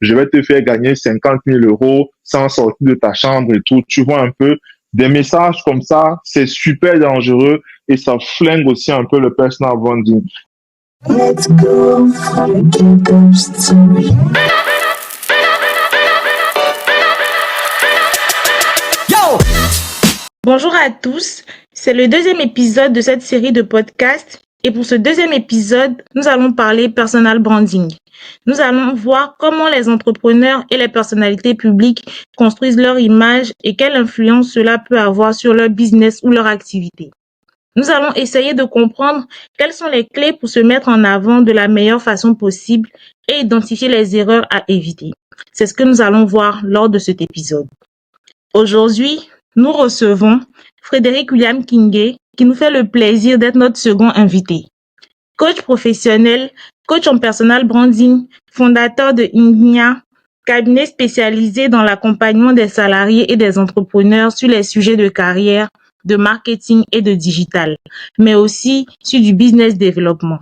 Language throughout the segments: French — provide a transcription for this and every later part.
je vais te faire gagner 50 000 euros sans sortir de ta chambre et tout. Tu vois un peu des messages comme ça, c'est super dangereux et ça flingue aussi un peu le personal branding. Let's go for the Get-Up Story. Bonjour à tous, c'est le deuxième épisode de cette série de podcasts et pour ce deuxième épisode, nous allons parler personal branding. Nous allons voir comment les entrepreneurs et les personnalités publiques construisent leur image et quelle influence cela peut avoir sur leur business ou leur activité. Nous allons essayer de comprendre quelles sont les clés pour se mettre en avant de la meilleure façon possible et identifier les erreurs à éviter. C'est ce que nous allons voir lors de cet épisode. Aujourd'hui, nous recevons Frédéric William Kingé qui nous fait le plaisir d'être notre second invité. Coach professionnel, coach en personal branding, fondateur de Ignia, cabinet spécialisé dans l'accompagnement des salariés et des entrepreneurs sur les sujets de carrière, de marketing et de digital, mais aussi sur du business développement.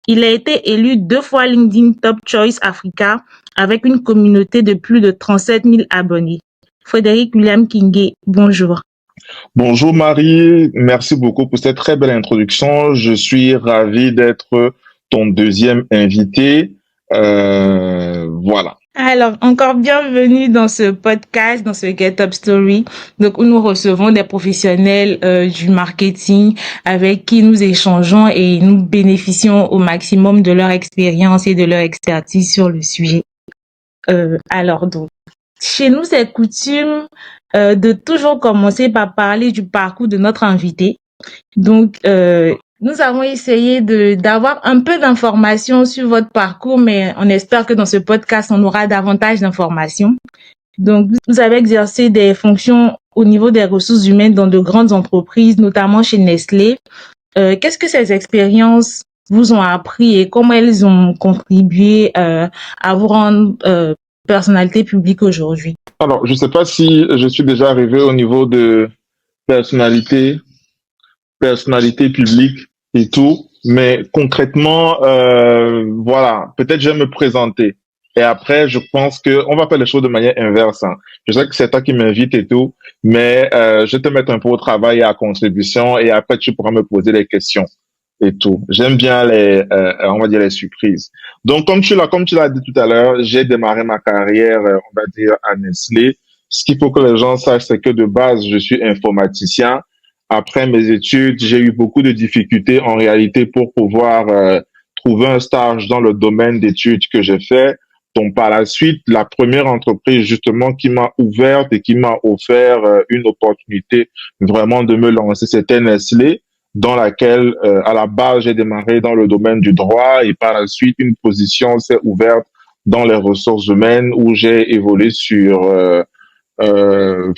Il a été élu 2 fois LinkedIn Top Choice Africa avec une communauté de plus de 37 000 abonnés. Frédéric William Kingé, bonjour. Bonjour Marie, merci beaucoup pour cette très belle introduction. Je suis ravi d'être ton deuxième invité. Voilà. Alors, encore bienvenue dans ce podcast, dans ce Get-Up Story, donc où nous recevons des professionnels du marketing avec qui nous échangeons et nous bénéficions au maximum de leur expérience et de leur expertise sur le sujet. Alors, donc, chez nous, c'est coutume de toujours commencer par parler du parcours de notre invité. Donc, nous avons essayé d'avoir un peu d'informations sur votre parcours, mais on espère que dans ce podcast, on aura davantage d'informations. Donc, vous avez exercé des fonctions au niveau des ressources humaines dans de grandes entreprises, notamment chez Nestlé. Qu'est-ce que ces expériences vous ont appris et comment elles ont contribué à vous rendre personnalité publique aujourd'hui? Alors, je ne sais pas si je suis déjà arrivé au niveau de personnalité publique et tout, mais concrètement, voilà, peut-être je vais me présenter. Et après, je pense que on va faire les choses de manière inverse. Hein. Je sais que c'est toi qui m'invites et tout, mais je vais te mettre un peu au travail et à contribution, et après tu pourras me poser des questions et tout. J'aime bien on va dire les surprises. Donc, comme tu l'as dit tout à l'heure, j'ai démarré ma carrière, on va dire, à Nestlé. Ce qu'il faut que les gens sachent, c'est que de base, je suis informaticien. Après mes études, j'ai eu beaucoup de difficultés en réalité pour pouvoir trouver un stage dans le domaine d'études que j'ai fait. Donc, par la suite, la première entreprise justement qui m'a ouverte et qui m'a offert une opportunité vraiment de me lancer, c'était Nestlé, dans laquelle, à la base, j'ai démarré dans le domaine du droit et par la suite, une position s'est ouverte dans les ressources humaines où j'ai évolué sur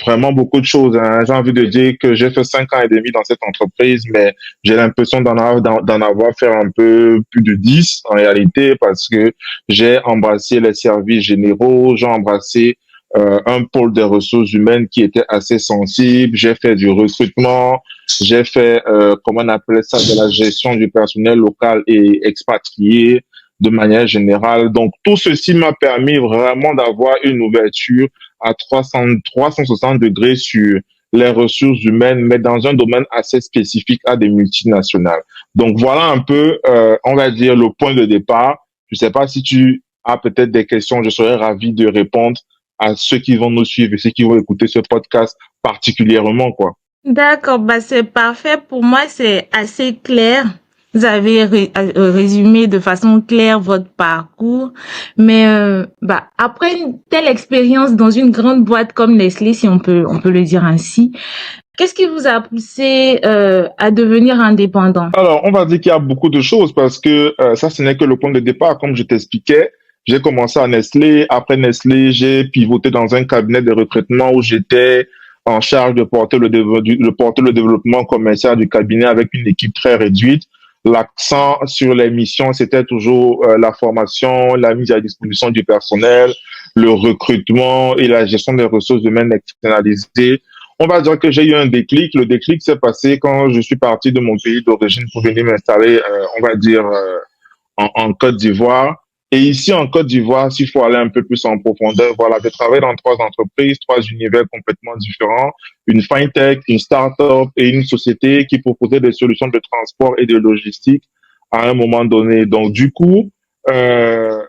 vraiment beaucoup de choses. Hein. J'ai envie de dire que j'ai fait 5 ans et demi dans cette entreprise, mais j'ai l'impression d'en avoir fait un peu plus de 10 en réalité parce que j'ai embrassé les services généraux, j'ai embrassé un pôle des ressources humaines qui était assez sensible. J'ai fait du recrutement, j'ai fait, comment on appelle ça, de la gestion du personnel local et expatrié de manière générale. Donc, tout ceci m'a permis vraiment d'avoir une ouverture à 360 degrés sur les ressources humaines, mais dans un domaine assez spécifique à des multinationales. Donc, voilà un peu, on va dire, le point de départ. Je sais pas si tu as peut-être des questions, je serais ravi de répondre à ceux qui vont nous suivre et ceux qui vont écouter ce podcast particulièrement, quoi. D'accord, bah c'est parfait. Pour moi, c'est assez clair. Vous avez résumé de façon claire votre parcours, mais après une telle expérience dans une grande boîte comme Nestlé, si on peut le dire ainsi, qu'est-ce qui vous a poussé à devenir indépendant? Alors, on va dire qu'il y a beaucoup de choses parce que ça, ce n'est que le point de départ. Comme je t'expliquais, j'ai commencé à Nestlé. Après Nestlé, j'ai pivoté dans un cabinet de recrutement où j'étais en charge de porter porter le développement commercial du cabinet avec une équipe très réduite. L'accent sur les missions, c'était toujours la formation, la mise à disposition du personnel, le recrutement et la gestion des ressources humaines externalisées. On va dire que j'ai eu un déclic. Le déclic s'est passé quand je suis parti de mon pays d'origine pour venir m'installer, on va dire, en Côte d'Ivoire. Et ici, en Côte d'Ivoire, s'il faut aller un peu plus en profondeur, voilà, j'ai travaillé dans trois entreprises, trois univers complètement différents, une fintech, une start-up et une société qui proposait des solutions de transport et de logistique à un moment donné. Donc, du coup, euh,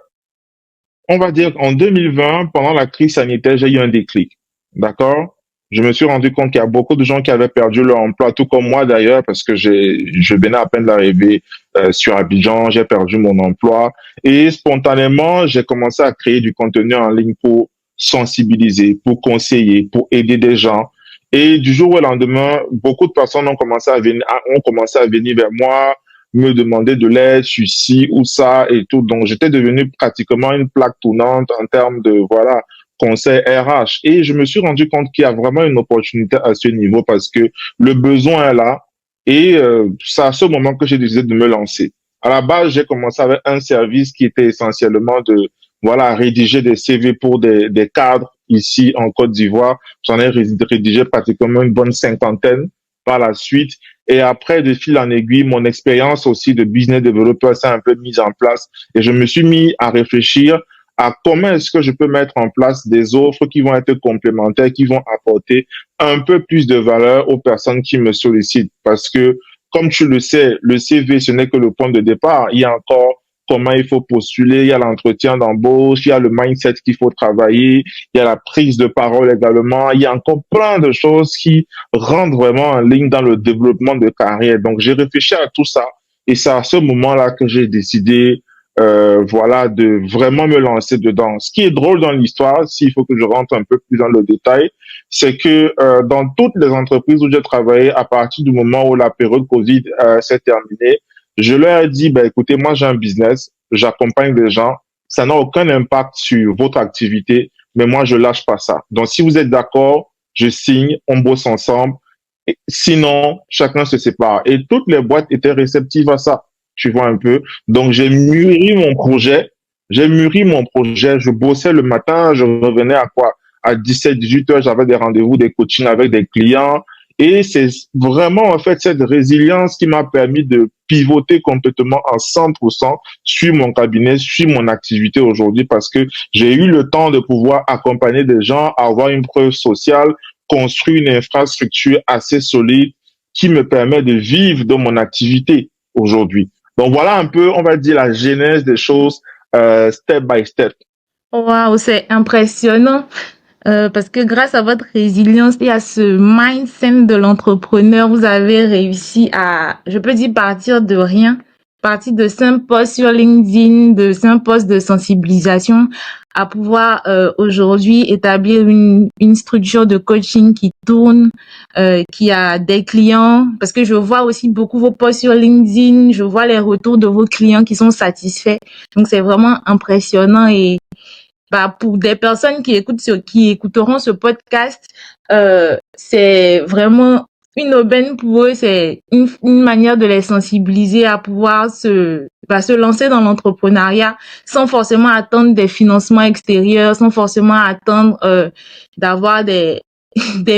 on va dire qu'en 2020, pendant la crise sanitaire, j'ai eu un déclic. D'accord? Je me suis rendu compte qu'il y a beaucoup de gens qui avaient perdu leur emploi, tout comme moi d'ailleurs, parce que je venais à peine d'arriver sur Abidjan, j'ai perdu mon emploi. Et spontanément, j'ai commencé à créer du contenu en ligne pour sensibiliser, pour conseiller, pour aider des gens. Et du jour au lendemain, beaucoup de personnes ont commencé à venir vers moi, me demander de l'aide sur ci ou ça et tout. Donc, j'étais devenu pratiquement une plaque tournante en termes de, voilà, conseil RH. Et je me suis rendu compte qu'il y a vraiment une opportunité à ce niveau parce que le besoin est là. Et c'est à ce moment que j'ai décidé de me lancer. À la base, j'ai commencé avec un service qui était essentiellement de, voilà, rédiger des CV pour des cadres ici en Côte d'Ivoire. J'en ai rédigé pratiquement une bonne cinquantaine par la suite. Et après, de fil en aiguille, mon expérience aussi de business developer s'est un peu mise en place et je me suis mis à réfléchir à comment est-ce que je peux mettre en place des offres qui vont être complémentaires, qui vont apporter un peu plus de valeur aux personnes qui me sollicitent. Parce que, comme tu le sais, le CV, ce n'est que le point de départ. Il y a encore comment il faut postuler, il y a l'entretien d'embauche, il y a le mindset qu'il faut travailler, il y a la prise de parole également, il y a encore plein de choses qui rentrent vraiment en ligne dans le développement de carrière. Donc, j'ai réfléchi à tout ça et c'est à ce moment-là que j'ai décidé voilà, de vraiment me lancer dedans. Ce qui est drôle dans l'histoire, s'il faut que je rentre un peu plus dans le détail, c'est que dans toutes les entreprises où j'ai travaillé, à partir du moment où la période Covid s'est terminée, je leur ai dit, ben, écoutez, moi j'ai un business, j'accompagne des gens, ça n'a aucun impact sur votre activité, mais moi je lâche pas ça. Donc si vous êtes d'accord, je signe, on bosse ensemble. Et sinon, chacun se sépare. Et toutes les boîtes étaient réceptives à ça. Tu vois un peu. Donc, j'ai mûri mon projet. J'ai mûri mon projet. Je bossais le matin. Je revenais à quoi? À 17, 18 heures, j'avais des rendez-vous, des coachings avec des clients. Et c'est vraiment, en fait, cette résilience qui m'a permis de pivoter complètement à 100% sur mon cabinet, sur mon activité aujourd'hui parce que j'ai eu le temps de pouvoir accompagner des gens, avoir une preuve sociale, construire une infrastructure assez solide qui me permet de vivre de mon activité aujourd'hui. Donc voilà un peu, on va dire, la genèse des choses step by step. Waouh, c'est impressionnant. Parce que grâce à votre résilience et à ce mindset de l'entrepreneur, vous avez réussi à, je peux dire, partir de rien, partir de 5 posts sur LinkedIn, de 5 posts de sensibilisation, à pouvoir aujourd'hui établir une structure de coaching qui tourne, qui a des clients. Parce que je vois aussi beaucoup vos posts sur LinkedIn, je vois les retours de vos clients qui sont satisfaits. Donc c'est vraiment impressionnant et bah, pour des personnes qui écouteront ce podcast, c'est vraiment une aubaine pour eux. C'est une manière de les sensibiliser à pouvoir se lancer dans l'entrepreneuriat sans forcément attendre des financements extérieurs, sans forcément attendre d'avoir des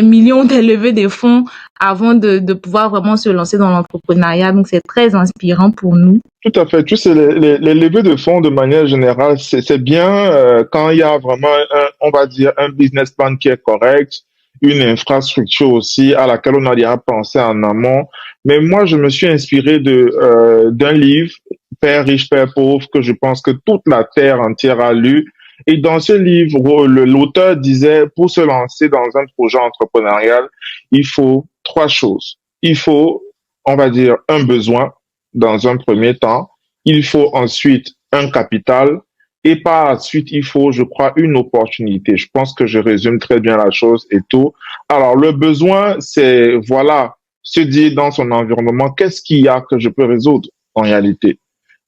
millions d'élevés des fonds avant de pouvoir vraiment se lancer dans l'entrepreneuriat. Donc, c'est très inspirant pour nous. Tout à fait. Tu sais, les levées de fonds, de manière générale, c'est bien quand il y a vraiment, on va dire, un business plan qui est correct, une infrastructure aussi à laquelle on a déjà pensé en amont. Mais moi, je me suis inspiré d'un livre, Père riche, Père pauvre, que je pense que toute la terre entière a lu. Et dans ce livre, l'auteur disait, pour se lancer dans un projet entrepreneurial, il faut trois choses. Il faut, on va dire, un besoin dans un premier temps. Il faut ensuite un capital et par la suite, il faut, je crois, une opportunité. Je pense que je résume très bien la chose et tout. Alors, le besoin, c'est, voilà, se dire dans son environnement, qu'est-ce qu'il y a que je peux résoudre en réalité?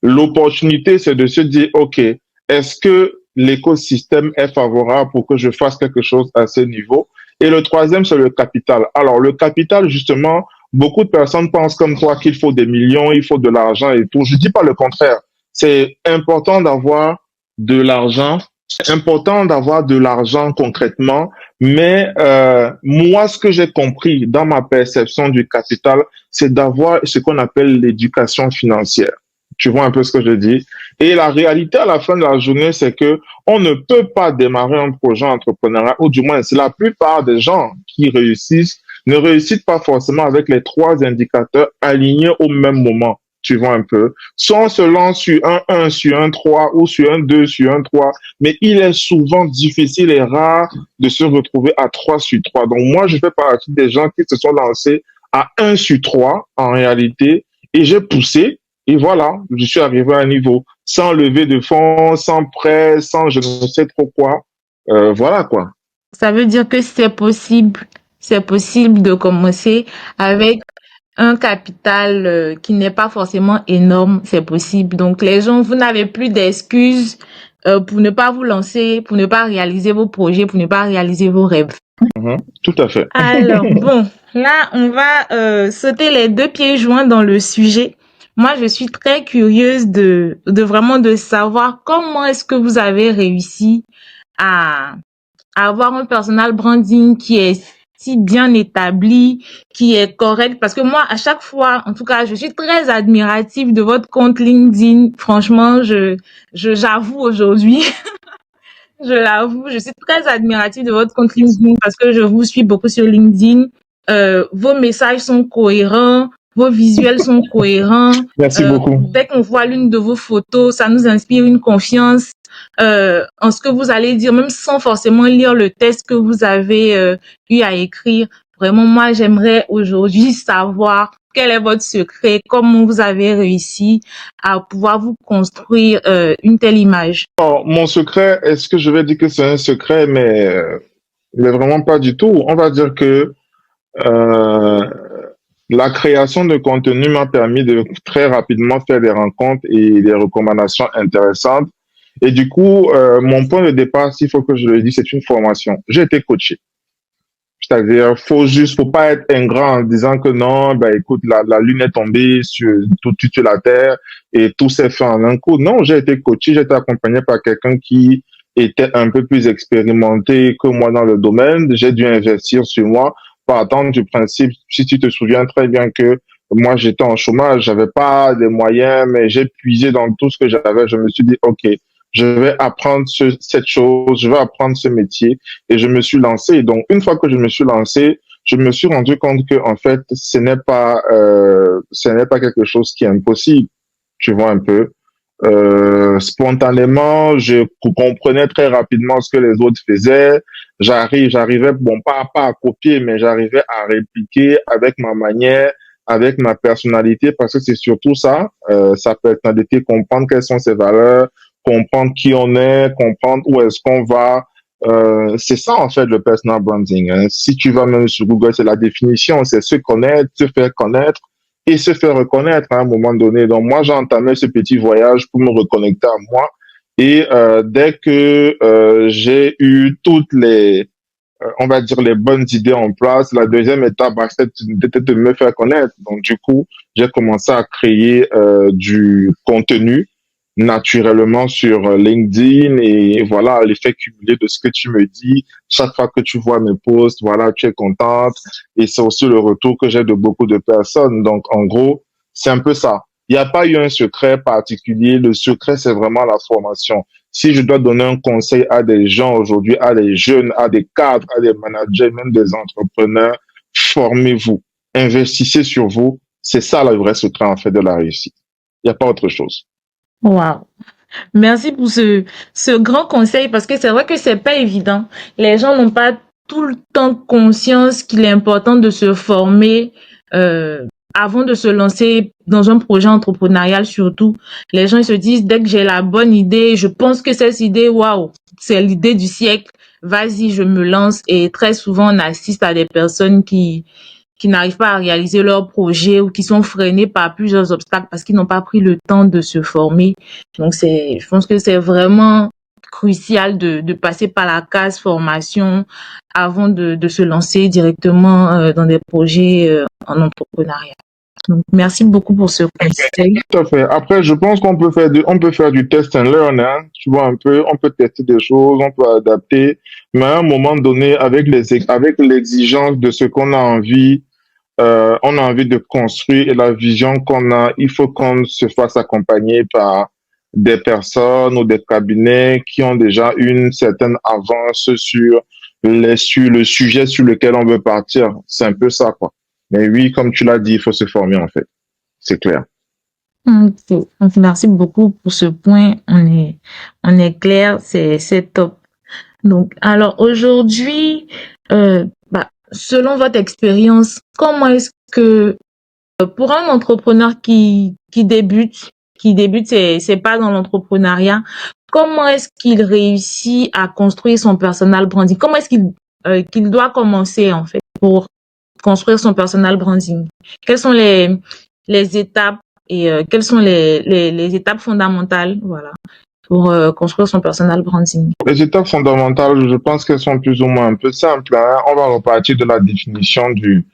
L'opportunité, c'est de se dire, OK, est-ce que l'écosystème est favorable pour que je fasse quelque chose à ce niveau? Et le troisième, c'est le capital. Alors, le capital, justement, beaucoup de personnes pensent comme toi qu'il faut des millions, il faut de l'argent et tout. Je dis pas le contraire. C'est important d'avoir de l'argent, c'est important d'avoir de l'argent concrètement, mais moi, ce que j'ai compris dans ma perception du capital, c'est d'avoir ce qu'on appelle l'éducation financière. Tu vois un peu ce que je dis? Et la réalité à la fin de la journée, c'est que on ne peut pas démarrer un projet entrepreneurial, ou du moins, c'est la plupart des gens qui réussissent ne réussissent pas forcément avec les trois indicateurs alignés au même moment. Tu vois un peu. Soit on se lance sur un 1, sur un 3 ou sur un 2, sur un 3, mais il est souvent difficile et rare de se retrouver à 3 sur 3. Donc moi, je fais partie des gens qui se sont lancés à un sur 3 en réalité et j'ai poussé et voilà, je suis arrivé à un niveau sans lever de fonds, sans prêt, sans je ne sais trop quoi. Voilà quoi. Ça veut dire que c'est possible de commencer avec un capital qui n'est pas forcément énorme, c'est possible. Donc les gens, vous n'avez plus d'excuses pour ne pas vous lancer, pour ne pas réaliser vos projets, pour ne pas réaliser vos rêves. Tout à fait. Alors bon, là on va sauter les deux pieds joints dans le sujet. Moi, je suis très curieuse de vraiment de savoir comment est-ce que vous avez réussi à avoir un personal branding qui est si bien établi, qui est correct. Parce que moi, à chaque fois, en tout cas, je suis très admirative de votre compte LinkedIn. Franchement, j'avoue aujourd'hui, je l'avoue, je suis très admirative de votre compte LinkedIn parce que je vous suis beaucoup sur LinkedIn. Vos messages sont cohérents, vos visuels sont cohérents. Merci beaucoup. Dès qu'on voit l'une de vos photos, ça nous inspire une confiance en ce que vous allez dire, même sans forcément lire le texte que vous avez eu à écrire. Vraiment, moi, j'aimerais aujourd'hui savoir quel est votre secret, comment vous avez réussi à pouvoir vous construire une telle image. Oh, mon secret, est-ce que je vais dire que c'est un secret, mais vraiment pas du tout. On va dire que euh, la création de contenu m'a permis de très rapidement faire des rencontres et des recommandations intéressantes. Et du coup, mon point de départ, s'il faut que je le dise, c'est une formation. J'ai été coaché. C'est-à-dire, faut pas être ingrat en disant que non, ben écoute, la lune est tombée sur la terre et tout s'est fait en un coup. Non, j'ai été coaché, j'ai été accompagné par quelqu'un qui était un peu plus expérimenté que moi dans le domaine. J'ai dû investir sur moi, partant du principe, si tu te souviens très bien que moi j'étais en chômage, j'avais pas les moyens, mais j'ai puisé dans tout ce que j'avais. Je me suis dit, OK, je vais apprendre cette chose, je vais apprendre ce métier et je me suis lancé. Donc, une fois que je me suis lancé, je me suis rendu compte que, en fait, ce n'est pas quelque chose qui est impossible. Tu vois un peu. Spontanément, je comprenais très rapidement ce que les autres faisaient. J'arrivais, bon, pas à copier, mais j'arrivais à répliquer avec ma manière, avec ma personnalité, parce que c'est surtout ça, sa personnalité, comprendre quelles sont ses valeurs, comprendre qui on est, comprendre où est-ce qu'on va. C'est ça en fait le personal branding. Hein. Si tu vas même sur Google, c'est la définition, c'est se connaître, se faire connaître et se faire reconnaître à un moment donné. Donc moi, j'ai entamé ce petit voyage pour me reconnecter à moi. Et dès que j'ai eu toutes les, on va dire les bonnes idées en place, la deuxième étape, bah, c'était de me faire connaître. Donc du coup, j'ai commencé à créer du contenu naturellement sur LinkedIn et voilà l'effet cumulé de ce que tu me dis. Chaque fois que tu vois mes posts, voilà, tu es contente et c'est aussi le retour que j'ai de beaucoup de personnes. Donc, en gros, c'est un peu ça. Il n'y a pas eu un secret particulier. Le secret, c'est vraiment la formation. Si je dois donner un conseil à des gens aujourd'hui, à des jeunes, à des cadres, à des managers, même des entrepreneurs, formez-vous, investissez sur vous. C'est ça le vrai secret, en fait, de la réussite. Il n'y a pas autre chose. Wow. Merci pour ce grand conseil parce que c'est vrai que c'est pas évident. Les gens n'ont pas tout le temps conscience qu'il est important de se former avant de se lancer dans un projet entrepreneurial surtout. Les gens ils se disent dès que j'ai la bonne idée, je pense que cette idée, waouh, c'est l'idée du siècle. Vas-y, je me lance et très souvent on assiste à des personnes qui n'arrivent pas à réaliser leur projet ou qui sont freinés par plusieurs obstacles parce qu'ils n'ont pas pris le temps de se former. Donc je pense que c'est vraiment crucial de passer par la case formation avant de se lancer directement dans des projets en entrepreneuriat. Donc, merci beaucoup pour ce conseil. Tout à fait. Après, je pense on peut faire du test and learn, hein. Tu vois un peu, on peut tester des choses, on peut adapter, mais à un moment donné, avec avec l'exigence de ce qu'on a envie on a envie de construire et la vision qu'on a, il faut qu'on se fasse accompagner par des personnes ou des cabinets qui ont déjà une certaine avance sur le sujet sur lequel on veut partir. C'est un peu ça, quoi. Mais oui, comme tu l'as dit, il faut se former, en fait. C'est clair. Ok. Donc, merci beaucoup pour ce point. On est clair, c'est top. Donc, alors aujourd'hui, selon votre expérience, comment est-ce que pour un entrepreneur qui débute, c'est pas dans l'entrepreneuriat, comment est-ce qu'il réussit à construire son personal branding? Comment est-ce qu'il doit commencer en fait pour construire son personal branding? Quelles sont les étapes et quelles sont les étapes fondamentales, voilà, pour construire son personal branding? Les étapes fondamentales, je pense qu'elles sont plus ou moins un peu simples, hein. On va repartir de la définition du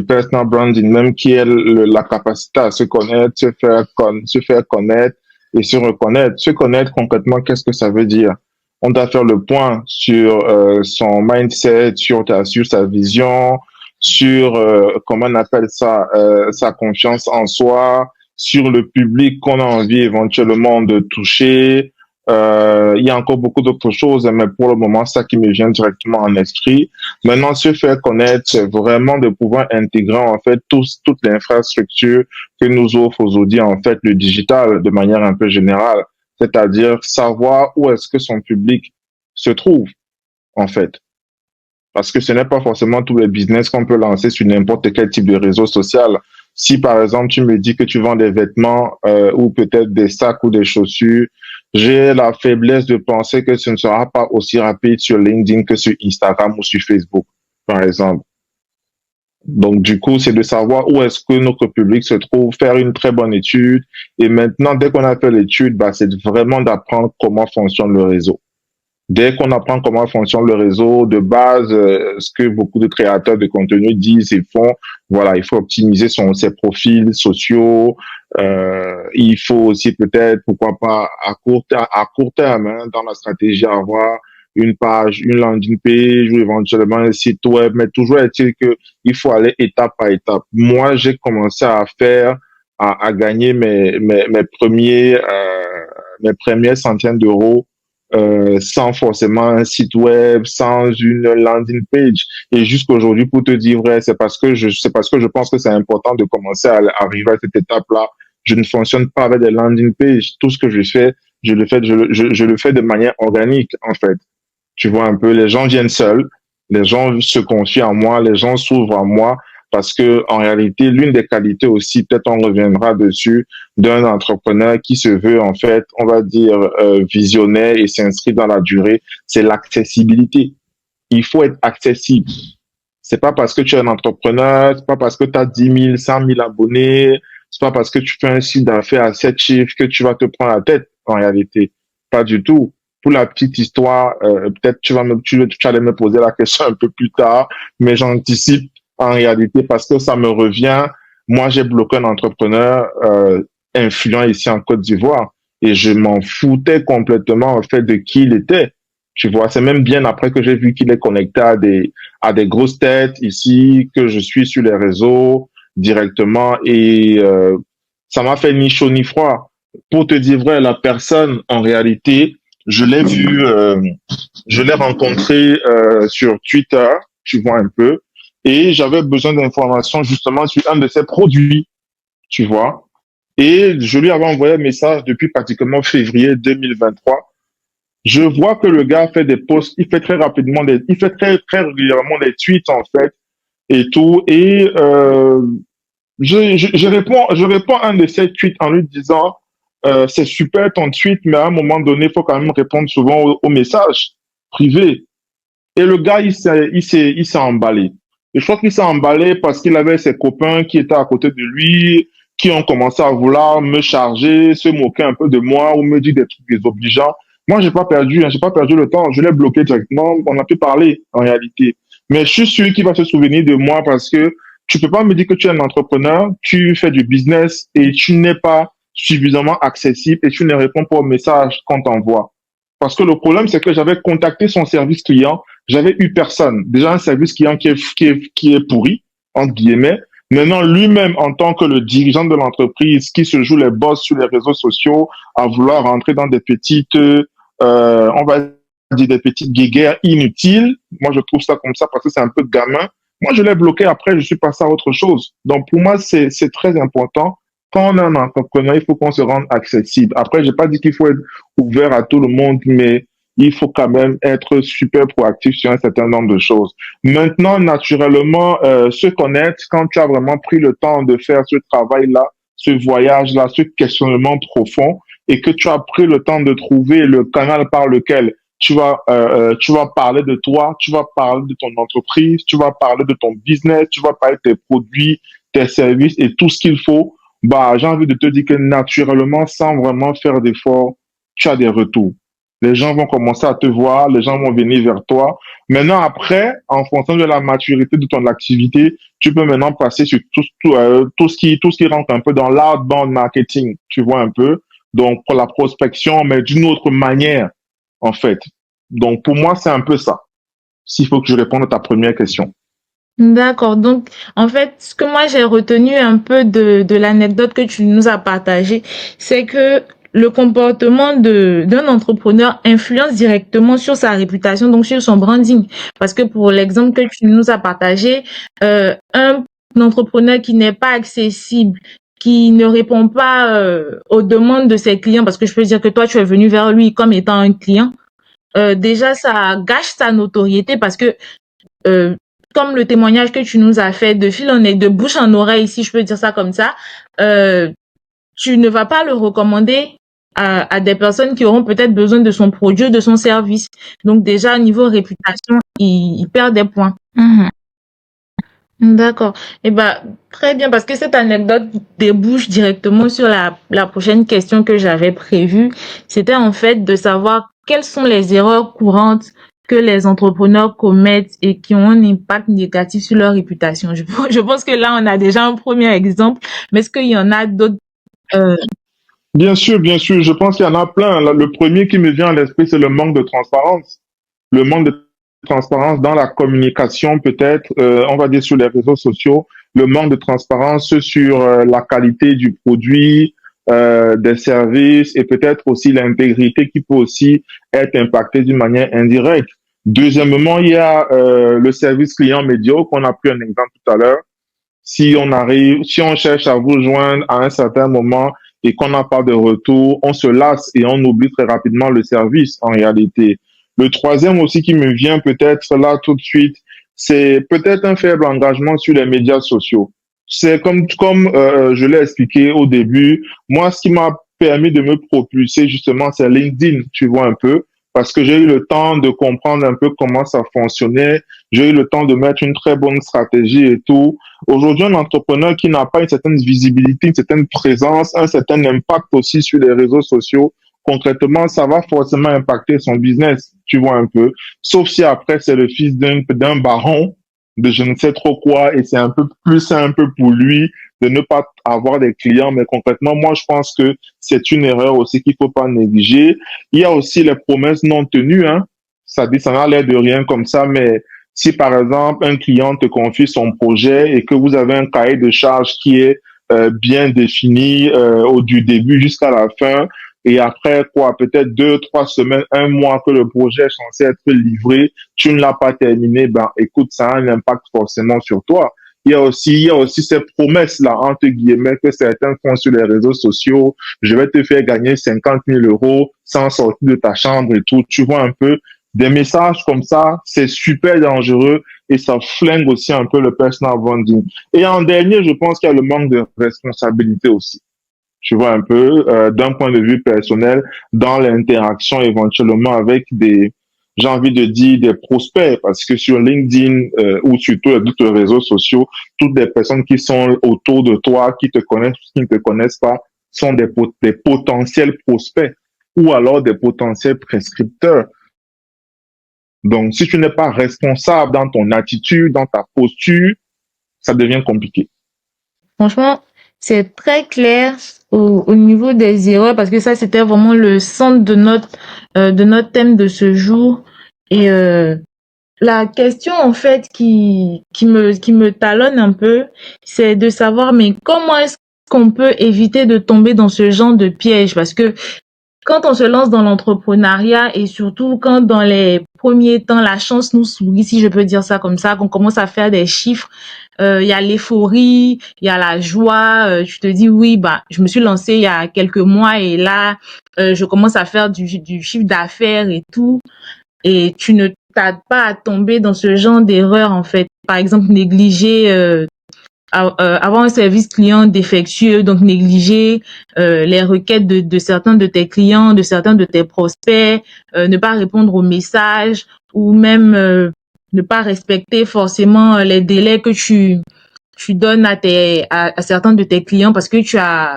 personal branding, même qui est la capacité à se connaître, se faire connaître et se reconnaître. Se connaître concrètement, qu'est-ce que ça veut dire? On doit faire le point sur son mindset, sur sa vision, sur comment on appelle ça, sa confiance en soi, sur le public qu'on a envie éventuellement de toucher. Il y a encore beaucoup d'autres choses, mais pour le moment, ça qui me vient directement en esprit. Maintenant, se faire connaître, c'est vraiment de pouvoir intégrer en fait toute l'infrastructure que nous offre aujourd'hui en fait le digital de manière un peu générale, c'est-à-dire savoir où est-ce que son public se trouve en fait. Parce que ce n'est pas forcément tous les business qu'on peut lancer sur n'importe quel type de réseau social. Si par exemple tu me dis que tu vends des vêtements ou peut-être des sacs ou des chaussures, j'ai la faiblesse de penser que ce ne sera pas aussi rapide sur LinkedIn que sur Instagram ou sur Facebook, par exemple. Donc du coup, c'est de savoir où est-ce que notre public se trouve, faire une très bonne étude. Et maintenant, dès qu'on a fait l'étude, c'est vraiment d'apprendre comment fonctionne le réseau. Dès qu'on apprend comment fonctionne le réseau, de base, ce que beaucoup de créateurs de contenu disent et font, voilà, il faut optimiser ses profils sociaux. Il faut aussi peut-être, pourquoi pas, à court terme, hein, dans la stratégie, avoir une page, une landing page ou éventuellement un site web. Mais toujours est-il que il faut aller étape par étape. Moi, j'ai commencé à gagner mes premiers centaines d'euros sans forcément un site web, sans une landing page. Et jusqu'aujourd'hui, pour te dire vrai, c'est parce que je pense que c'est important de commencer à arriver à cette étape-là. Je ne fonctionne pas avec des landing pages. Tout ce que je fais, je le fais de manière organique, en fait. Tu vois un peu, les gens viennent seuls, les gens se confient en moi, les gens s'ouvrent à moi parce que en réalité, l'une des qualités aussi, peut-être on reviendra dessus, d'un entrepreneur qui se veut en fait, on va dire visionnaire et s'inscrit dans la durée, c'est l'accessibilité. Il faut être accessible. C'est pas parce que tu es un entrepreneur, c'est pas parce que tu as 10 000, 100 000 abonnés, c'est pas parce que tu fais un site d'affaires à 7 chiffres que tu vas te prendre la tête, en réalité. Pas du tout. Pour la petite histoire, peut-être tu allais me poser la question un peu plus tard, mais j'anticipe en réalité parce que ça me revient. Moi, j'ai bloqué un entrepreneur influent ici en Côte d'Ivoire et je m'en foutais complètement en fait de qui il était. Tu vois, c'est même bien après que j'ai vu qu'il est connecté à des grosses têtes ici, que je suis sur les réseaux directement et ça m'a fait ni chaud ni froid. Pour te dire vrai, la personne, en réalité, je l'ai vu, je l'ai rencontré sur Twitter, tu vois un peu, et j'avais besoin d'informations justement sur un de ses produits, tu vois. Et je lui avais envoyé un message depuis pratiquement février 2023. Je vois que le gars fait des posts, il fait très rapidement il fait très régulièrement des tweets en fait et tout. Et je réponds à un de ces tweets en lui disant c'est super ton tweet, mais à un moment donné, il faut quand même répondre souvent aux messages privés. Et le gars, il s'est emballé. Et je crois qu'il s'est emballé parce qu'il avait ses copains qui étaient à côté de lui, qui ont commencé à vouloir me charger, se moquer un peu de moi ou me dire des trucs désobligeants. Moi, j'ai pas perdu le temps. Je l'ai bloqué directement. On a pu parler, en réalité. Mais je suis sûr qu'il va se souvenir de moi parce que tu peux pas me dire que tu es un entrepreneur, tu fais du business et tu n'es pas suffisamment accessible et tu ne réponds pas aux messages qu'on t'envoie. Parce que le problème, c'est que j'avais contacté son service client, j'avais eu personne. Déjà, un service client qui est pourri. entre guillemets. Maintenant, lui-même, en tant que le dirigeant de l'entreprise qui se joue les boss sur les réseaux sociaux, à vouloir rentrer dans des petites, on va dire des petites guéguerres inutiles. Moi, je trouve ça comme ça parce que c'est un peu gamin. Moi, je l'ai bloqué. Après, je suis passé à autre chose. Donc, pour moi, c'est très important. Quand on est un entrepreneur, il faut qu'on se rende accessible. Après, j'ai pas dit qu'il faut être ouvert à tout le monde, mais il faut quand même être super proactif sur un certain nombre de choses. Maintenant, naturellement, se connaître, quand tu as vraiment pris le temps de faire ce travail-là, ce voyage-là, ce questionnement profond, et que tu as pris le temps de trouver le canal par lequel tu vas parler de toi, tu vas parler de ton entreprise, tu vas parler de ton business, tu vas parler de tes produits, tes services et tout ce qu'il faut. Bah, j'ai envie de te dire que naturellement, sans vraiment faire d'efforts, tu as des retours. Les gens vont commencer à te voir, les gens vont venir vers toi. Maintenant, après, en fonction de la maturité de ton activité, tu peux maintenant passer sur tout ce qui rentre un peu dans l'outbound marketing, tu vois un peu. Donc, pour la prospection, mais d'une autre manière, en fait. Donc, pour moi, c'est un peu ça. S'il faut que je réponde à ta première question. D'accord. Donc, en fait, ce que moi j'ai retenu un peu de l'anecdote que tu nous as partagée, c'est que le comportement d'un entrepreneur influence directement sur sa réputation, donc sur son branding. Parce que pour l'exemple que tu nous as partagé, un entrepreneur qui n'est pas accessible, qui ne répond pas aux demandes de ses clients, parce que je peux dire que toi, tu es venu vers lui comme étant un client, déjà, ça gâche sa notoriété parce que euh, comme le témoignage que tu nous as fait de fil en aiguille, de bouche en oreille, si je peux dire ça comme ça, euh, tu ne vas pas le recommander à des personnes qui auront peut-être besoin de son produit ou de son service. Donc déjà, au niveau réputation, il perd des points. Mhm. D'accord. Eh ben, très bien, parce que cette anecdote débouche directement sur la prochaine question que j'avais prévue. C'était en fait de savoir quelles sont les erreurs courantes que les entrepreneurs commettent et qui ont un impact négatif sur leur réputation. Je pense que là, on a déjà un premier exemple, mais est-ce qu'il y en a d'autres? euh, Bien sûr, bien sûr. Je pense qu'il y en a plein. Le premier qui me vient à l'esprit, c'est le manque de transparence. Le manque de transparence dans la communication, peut-être, on va dire sur les réseaux sociaux, le manque de transparence sur la qualité du produit, des services et peut-être aussi l'intégrité qui peut aussi être impactée d'une manière indirecte. Deuxièmement, il y a le service client médiocre, on a pris un exemple tout à l'heure. Si on cherche à vous joindre à un certain moment et qu'on n'a pas de retour, on se lasse et on oublie très rapidement le service en réalité. Le troisième aussi qui me vient peut-être là tout de suite, c'est peut-être un faible engagement sur les médias sociaux. C'est comme je l'ai expliqué au début, moi ce qui m'a permis de me propulser justement c'est LinkedIn, tu vois un peu, parce que j'ai eu le temps de comprendre un peu comment ça fonctionnait, j'ai eu le temps de mettre une très bonne stratégie et tout. Aujourd'hui, un entrepreneur qui n'a pas une certaine visibilité, une certaine présence, un certain impact aussi sur les réseaux sociaux, concrètement, ça va forcément impacter son business, tu vois un peu. Sauf si après, c'est le fils d'un baron, de je ne sais trop quoi, et c'est un peu plus simple pour lui de ne pas avoir des clients. Mais concrètement, moi, je pense que c'est une erreur aussi qu'il faut pas négliger. Il y a aussi les promesses non tenues, hein. Ça dit, ça n'a l'air de rien comme ça, mais si par exemple un client te confie son projet et que vous avez un cahier de charges qui est bien défini du début jusqu'à la fin, et après quoi, peut-être 2, 3 semaines, un mois que le projet est censé être livré, tu ne l'as pas terminé, ben écoute, ça a un impact forcément sur toi. Il y a aussi ces promesses-là, entre guillemets, que certains font sur les réseaux sociaux. Je vais te faire gagner 50 000 € sans sortir de ta chambre et tout. Tu vois un peu, des messages comme ça, c'est super dangereux et ça flingue aussi un peu le personal branding. Et en dernier, je pense qu'il y a le manque de responsabilité aussi. Tu vois un peu, d'un point de vue personnel, dans l'interaction éventuellement avec j'ai envie de dire des prospects, parce que sur LinkedIn ou sur tous les autres réseaux sociaux, toutes les personnes qui sont autour de toi, qui te connaissent ou qui ne te connaissent pas, sont des potentiels prospects ou alors des potentiels prescripteurs. Donc, si tu n'es pas responsable dans ton attitude, dans ta posture, ça devient compliqué. Franchement, c'est très clair au niveau des erreurs parce que ça, c'était vraiment le centre de notre thème de ce jour. Et La question en fait qui me talonne un peu, c'est de savoir mais comment est-ce qu'on peut éviter de tomber dans ce genre de piège? Parce que quand on se lance dans l'entrepreneuriat et surtout quand dans les premiers temps la chance nous sourit, si je peux dire ça comme ça, qu'on commence à faire des chiffres, il y a l'euphorie, il y a la joie, tu te dis oui, bah je me suis lancée il y a quelques mois et là je commence à faire du chiffre d'affaires et tout, et tu ne tardes pas à tomber dans ce genre d'erreur en fait. Par exemple, négliger avoir un service client défectueux, donc négliger les requêtes de certains de tes clients, de certains de tes prospects, ne pas répondre aux messages ou même ne pas respecter forcément les délais que tu donnes à certains de tes clients parce que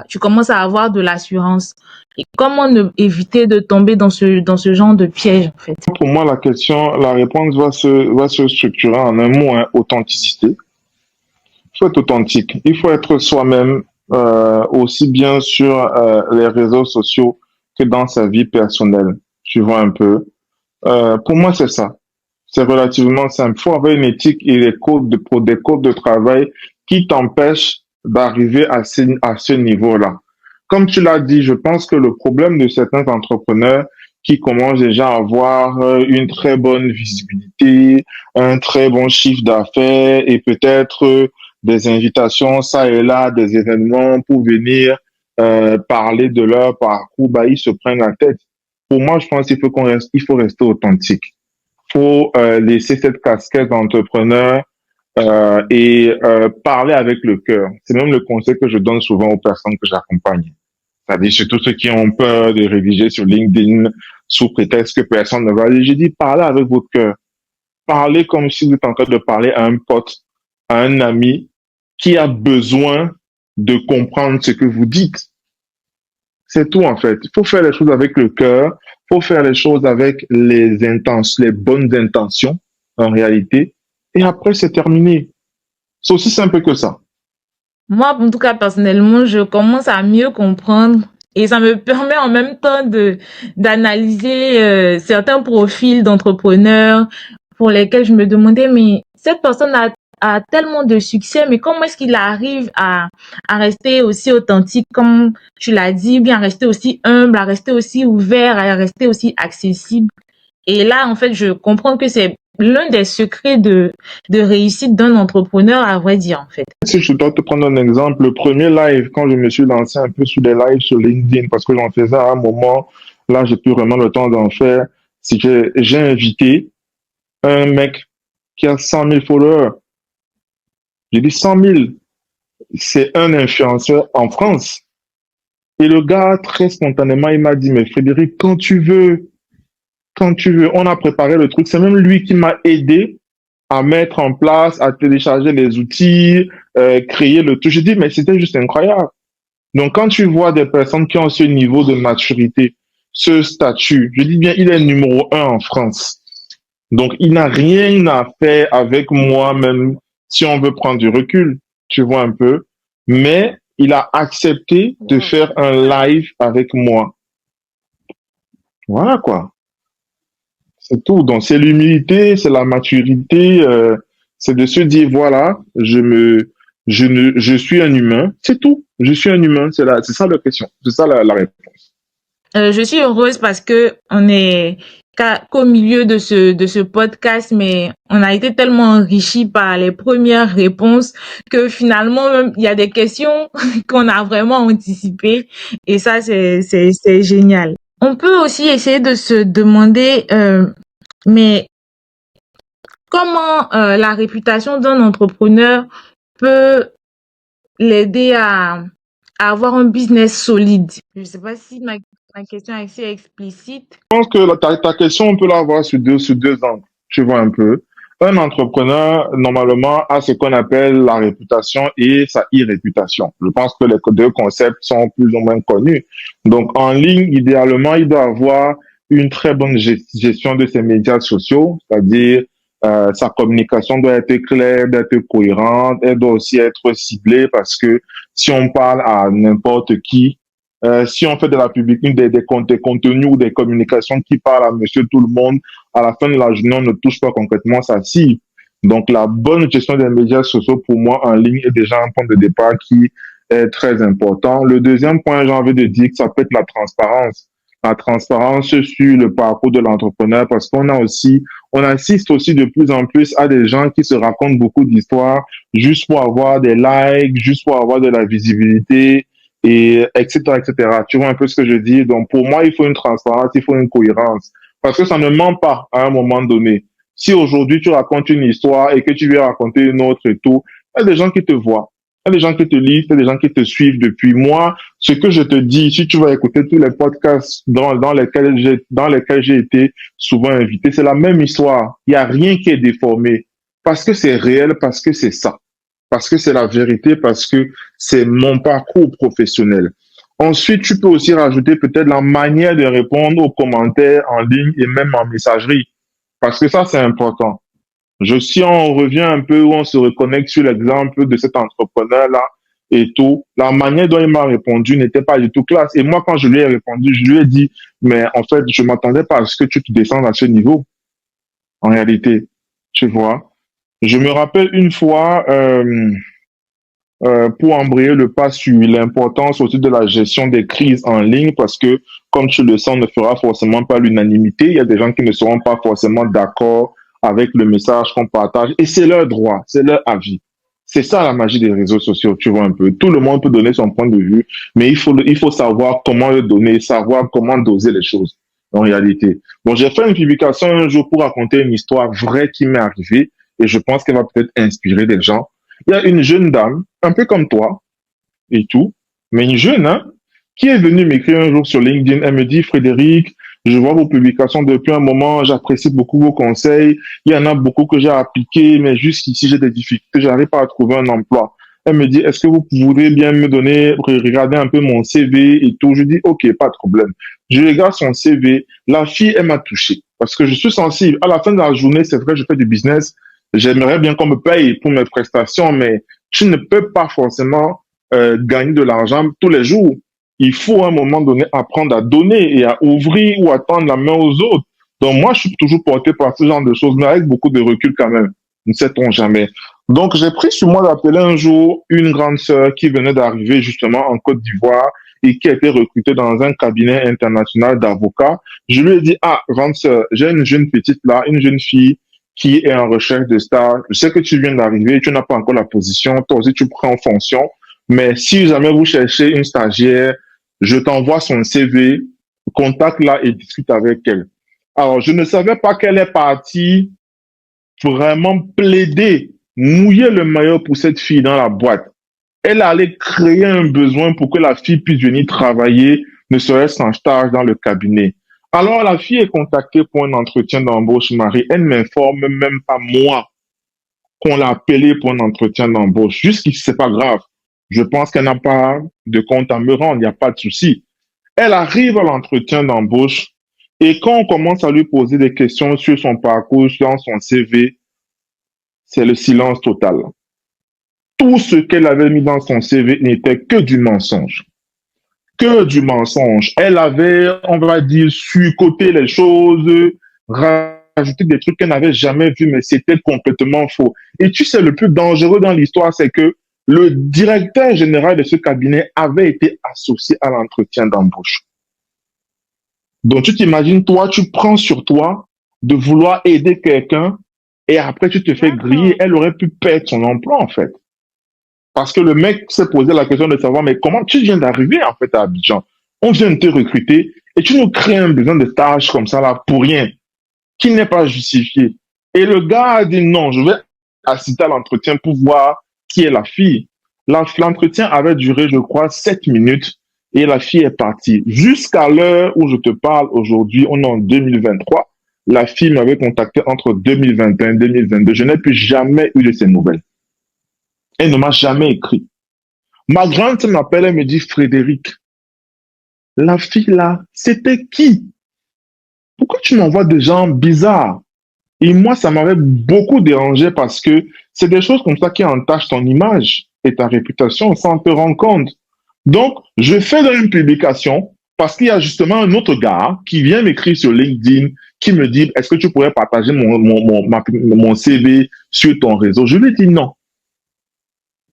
tu commences à avoir de l'assurance. Et comment éviter de tomber dans ce genre de piège en fait? Pour moi, la réponse va se structurer en un mot, hein, authenticité. Il faut être authentique. Il faut être soi-même, aussi bien sur les réseaux sociaux que dans sa vie personnelle. Tu vois un peu. Pour moi, c'est ça. C'est relativement simple. Il faut avoir une éthique et des codes de travail qui t'empêchent d'arriver à ce niveau-là. Comme tu l'as dit, je pense que le problème de certains entrepreneurs qui commencent déjà à avoir une très bonne visibilité, un très bon chiffre d'affaires et peut-être des invitations ça et là, des événements pour venir parler de leur parcours, bah, ils se prennent la tête. Pour moi, je pense il faut rester authentique. Faut laisser cette casquette d'entrepreneur et parler avec le cœur. C'est même le conseil que je donne souvent aux personnes que j'accompagne. C'est-à-dire surtout ceux qui ont peur de rédiger sur LinkedIn sous prétexte que personne ne va lire. Je dis parlez avec votre cœur. Parlez comme si vous êtes en train de parler à un pote, à un ami qui a besoin de comprendre ce que vous dites. C'est tout en fait. Il faut faire les choses avec le cœur, il faut faire les choses avec les bonnes intentions en réalité. Et après, c'est terminé. C'est aussi simple que ça. Moi, en tout cas, personnellement, je commence à mieux comprendre et ça me permet en même temps d'analyser certains profils d'entrepreneurs pour lesquels je me demandais, mais cette personne a tellement de succès, mais comment est-ce qu'il arrive à rester aussi authentique, comme tu l'as dit, bien à rester aussi humble, à rester aussi ouvert, à rester aussi accessible. Et là, en fait, je comprends que c'est l'un des secrets de réussite d'un entrepreneur, à vrai dire, en fait. Si je dois te prendre un exemple, le premier live, quand je me suis lancé un peu sur des lives sur LinkedIn, parce que j'en faisais à un moment, là, j'ai plus vraiment le temps d'en faire, si j'ai invité un mec qui a 100 000 followers. J'ai dit 100 000. C'est un influenceur en France. Et le gars, très spontanément, il m'a dit, mais Frédéric, quand tu veux, on a préparé le truc. C'est même lui qui m'a aidé à mettre en place, à télécharger les outils, créer le tout. J'ai dit, mais c'était juste incroyable. Donc, quand tu vois des personnes qui ont ce niveau de maturité, ce statut, je dis bien, il est numéro un en France. Donc, il n'a rien à faire avec moi, même si on veut prendre du recul, tu vois un peu. Mais il a accepté de faire un live avec moi. Voilà quoi. C'est tout. Donc, c'est l'humilité, c'est la maturité, c'est de se dire, voilà, je suis un humain. C'est tout. Je suis un humain. C'est ça la question. C'est ça la réponse. Je suis heureuse parce que on est qu'au milieu de ce podcast, mais on a été tellement enrichi par les premières réponses que finalement, même, il y a des questions qu'on a vraiment anticipées et ça, c'est génial. On peut aussi essayer de se demander, mais comment la réputation d'un entrepreneur peut l'aider à avoir un business solide? Je ne sais pas si ma question est assez explicite. Je pense que ta question, on peut la voir sur deux angles. Tu vois un peu. Un entrepreneur, normalement, a ce qu'on appelle la réputation et sa irréputation. Je pense que les deux concepts sont plus ou moins connus. Donc, en ligne, idéalement, il doit avoir une très bonne gestion de ses médias sociaux, c'est-à-dire sa communication doit être claire, doit être cohérente, elle doit aussi être ciblée parce que si on parle à n'importe qui, Si on fait de la public, des contenus ou des communications qui parlent à monsieur tout le monde, à la fin de la journée, on ne touche pas concrètement sa cible. Donc, la bonne gestion des médias sociaux, pour moi, en ligne, est déjà un point de départ qui est très important. Le deuxième point, j'ai envie de dire que ça peut être la transparence. La transparence sur le parcours de l'entrepreneur, parce on assiste aussi de plus en plus à des gens qui se racontent beaucoup d'histoires juste pour avoir des likes, juste pour avoir de la visibilité, et etc., etc. Tu vois un peu ce que je dis? Donc, pour moi, il faut une transparence, il faut une cohérence. Parce que ça ne ment pas à un moment donné. Si aujourd'hui tu racontes une histoire et que tu viens raconter une autre et tout, il y a des gens qui te voient. Il y a des gens qui te lisent, il y a des gens qui te suivent depuis moi. Ce que je te dis, si tu vas écouter tous les podcasts dans lesquels j'ai été souvent invité, c'est la même histoire. Il n'y a rien qui est déformé. Parce que c'est réel, parce que c'est ça. Parce que c'est la vérité, parce que c'est mon parcours professionnel. Ensuite, tu peux aussi rajouter peut-être la manière de répondre aux commentaires en ligne et même en messagerie. Parce que ça, c'est important. Si on revient un peu, ou on se reconnecte sur l'exemple de cet entrepreneur-là et tout, la manière dont il m'a répondu n'était pas du tout classe. Et moi, quand je lui ai répondu, je lui ai dit, mais en fait, je m'attendais pas à ce que tu te descendes à ce niveau, en réalité. Tu vois. Je me rappelle une fois, pour embrayer le pas sur l'importance aussi de la gestion des crises en ligne, parce que, comme tu le sens, on ne fera forcément pas l'unanimité. Il y a des gens qui ne seront pas forcément d'accord avec le message qu'on partage, et c'est leur droit, c'est leur avis. C'est ça la magie des réseaux sociaux, tu vois un peu. Tout le monde peut donner son point de vue, mais il faut savoir comment le donner, savoir comment doser les choses, en réalité. Bon, j'ai fait une publication un jour pour raconter une histoire vraie qui m'est arrivée, et je pense qu'elle va peut-être inspirer des gens. Il y a une jeune dame, un peu comme toi et tout, mais une jeune, hein, qui est venue m'écrire un jour sur LinkedIn. Elle me dit, Frédéric, je vois vos publications depuis un moment, j'apprécie beaucoup vos conseils. Il y en a beaucoup que j'ai appliqués, mais jusqu'ici, j'ai des difficultés, j'arrive pas à trouver un emploi. Elle me dit, est-ce que vous pourriez bien me donner, regarder un peu mon CV et tout? Je dis, OK, pas de problème. Je regarde son CV. La fille, elle m'a touché parce que je suis sensible. À la fin de la journée, c'est vrai, je fais du business. J'aimerais bien qu'on me paye pour mes prestations, mais tu ne peux pas forcément gagner de l'argent tous les jours. Il faut à un moment donné apprendre à donner et à ouvrir ou à tendre la main aux autres. Donc moi, je suis toujours porté par ce genre de choses, mais avec beaucoup de recul quand même. Ne sait-on jamais. Donc j'ai pris sur moi d'appeler un jour une grande sœur qui venait d'arriver justement en Côte d'Ivoire et qui a été recrutée dans un cabinet international d'avocats. Je lui ai dit, ah, grande sœur, j'ai une jeune petite là, une jeune fille qui est en recherche de stage. Je sais que tu viens d'arriver, tu n'as pas encore la position, toi aussi tu prends en fonction, mais si jamais vous cherchez une stagiaire, je t'envoie son CV, contacte-la et discute avec elle. Alors, je ne savais pas qu'elle est partie vraiment plaider, mouiller le maillot pour cette fille dans la boîte. Elle allait créer un besoin pour que la fille puisse venir travailler, ne serait-ce qu'en stage dans le cabinet. Alors, la fille est contactée pour un entretien d'embauche, Marie. Elle m'informe même pas moi qu'on l'a appelée pour un entretien d'embauche. Jusqu'ici, c'est pas grave. Je pense qu'elle n'a pas de compte à me rendre, il n'y a pas de souci. Elle arrive à l'entretien d'embauche et quand on commence à lui poser des questions sur son parcours, sur son CV, c'est le silence total. Tout ce qu'elle avait mis dans son CV n'était que du mensonge. Que du mensonge. Elle avait, on va dire, surcoté les choses, rajouté des trucs qu'elle n'avait jamais vus, mais c'était complètement faux. Et tu sais, le plus dangereux dans l'histoire, c'est que le directeur général de ce cabinet avait été associé à l'entretien d'embauche. Donc, tu t'imagines, toi, tu prends sur toi de vouloir aider quelqu'un et après, tu te fais griller. Elle aurait pu perdre son emploi, en fait. Parce que le mec s'est posé la question de savoir, mais comment tu viens d'arriver, en fait, à Abidjan? On vient de te recruter et tu nous crées un besoin de tâches comme ça, là, pour rien, qui n'est pas justifié. Et le gars a dit non, je vais assister à l'entretien pour voir qui est la fille. L'entretien avait duré, je crois, 7 minutes et la fille est partie. Jusqu'à l'heure où je te parle aujourd'hui, on est en 2023. La fille m'avait contacté entre 2021 et 2022. Je n'ai plus jamais eu de ses nouvelles. Elle ne m'a jamais écrit. Ma grande sœur m'appelle, elle me dit, Frédéric, la fille là, c'était qui? Pourquoi tu m'envoies des gens bizarres? Et moi, ça m'avait beaucoup dérangé parce que c'est des choses comme ça qui entachent ton image et ta réputation sans te rendre compte. Donc, je fais une publication parce qu'il y a justement un autre gars qui vient m'écrire sur LinkedIn, qui me dit, est-ce que tu pourrais partager mon CV sur ton réseau? Je lui ai dit non,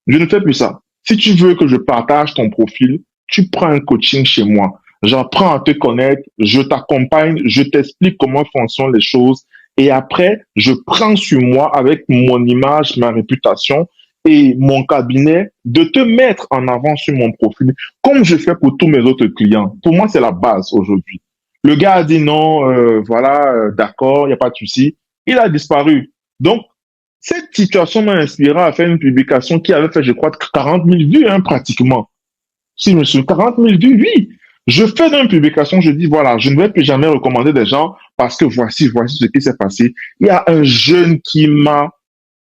je ne fais plus ça. Si tu veux que je partage ton profil, tu prends un coaching chez moi. J'apprends à te connaître, je t'accompagne, je t'explique comment fonctionnent les choses. Et après, je prends sur moi avec mon image, ma réputation et mon cabinet de te mettre en avant sur mon profil, comme je fais pour tous mes autres clients. Pour moi, c'est la base aujourd'hui. Le gars a dit non, voilà, d'accord, il n'y a pas de souci. Il a disparu. Donc, cette situation m'a inspiré à faire une publication qui avait fait, je crois, 40 000 vues, hein, pratiquement. Si monsieur, 40 000 vues, oui. Je fais une publication, je dis, voilà, je ne vais plus jamais recommander des gens parce que voici ce qui s'est passé. Il y a un jeune qui m'a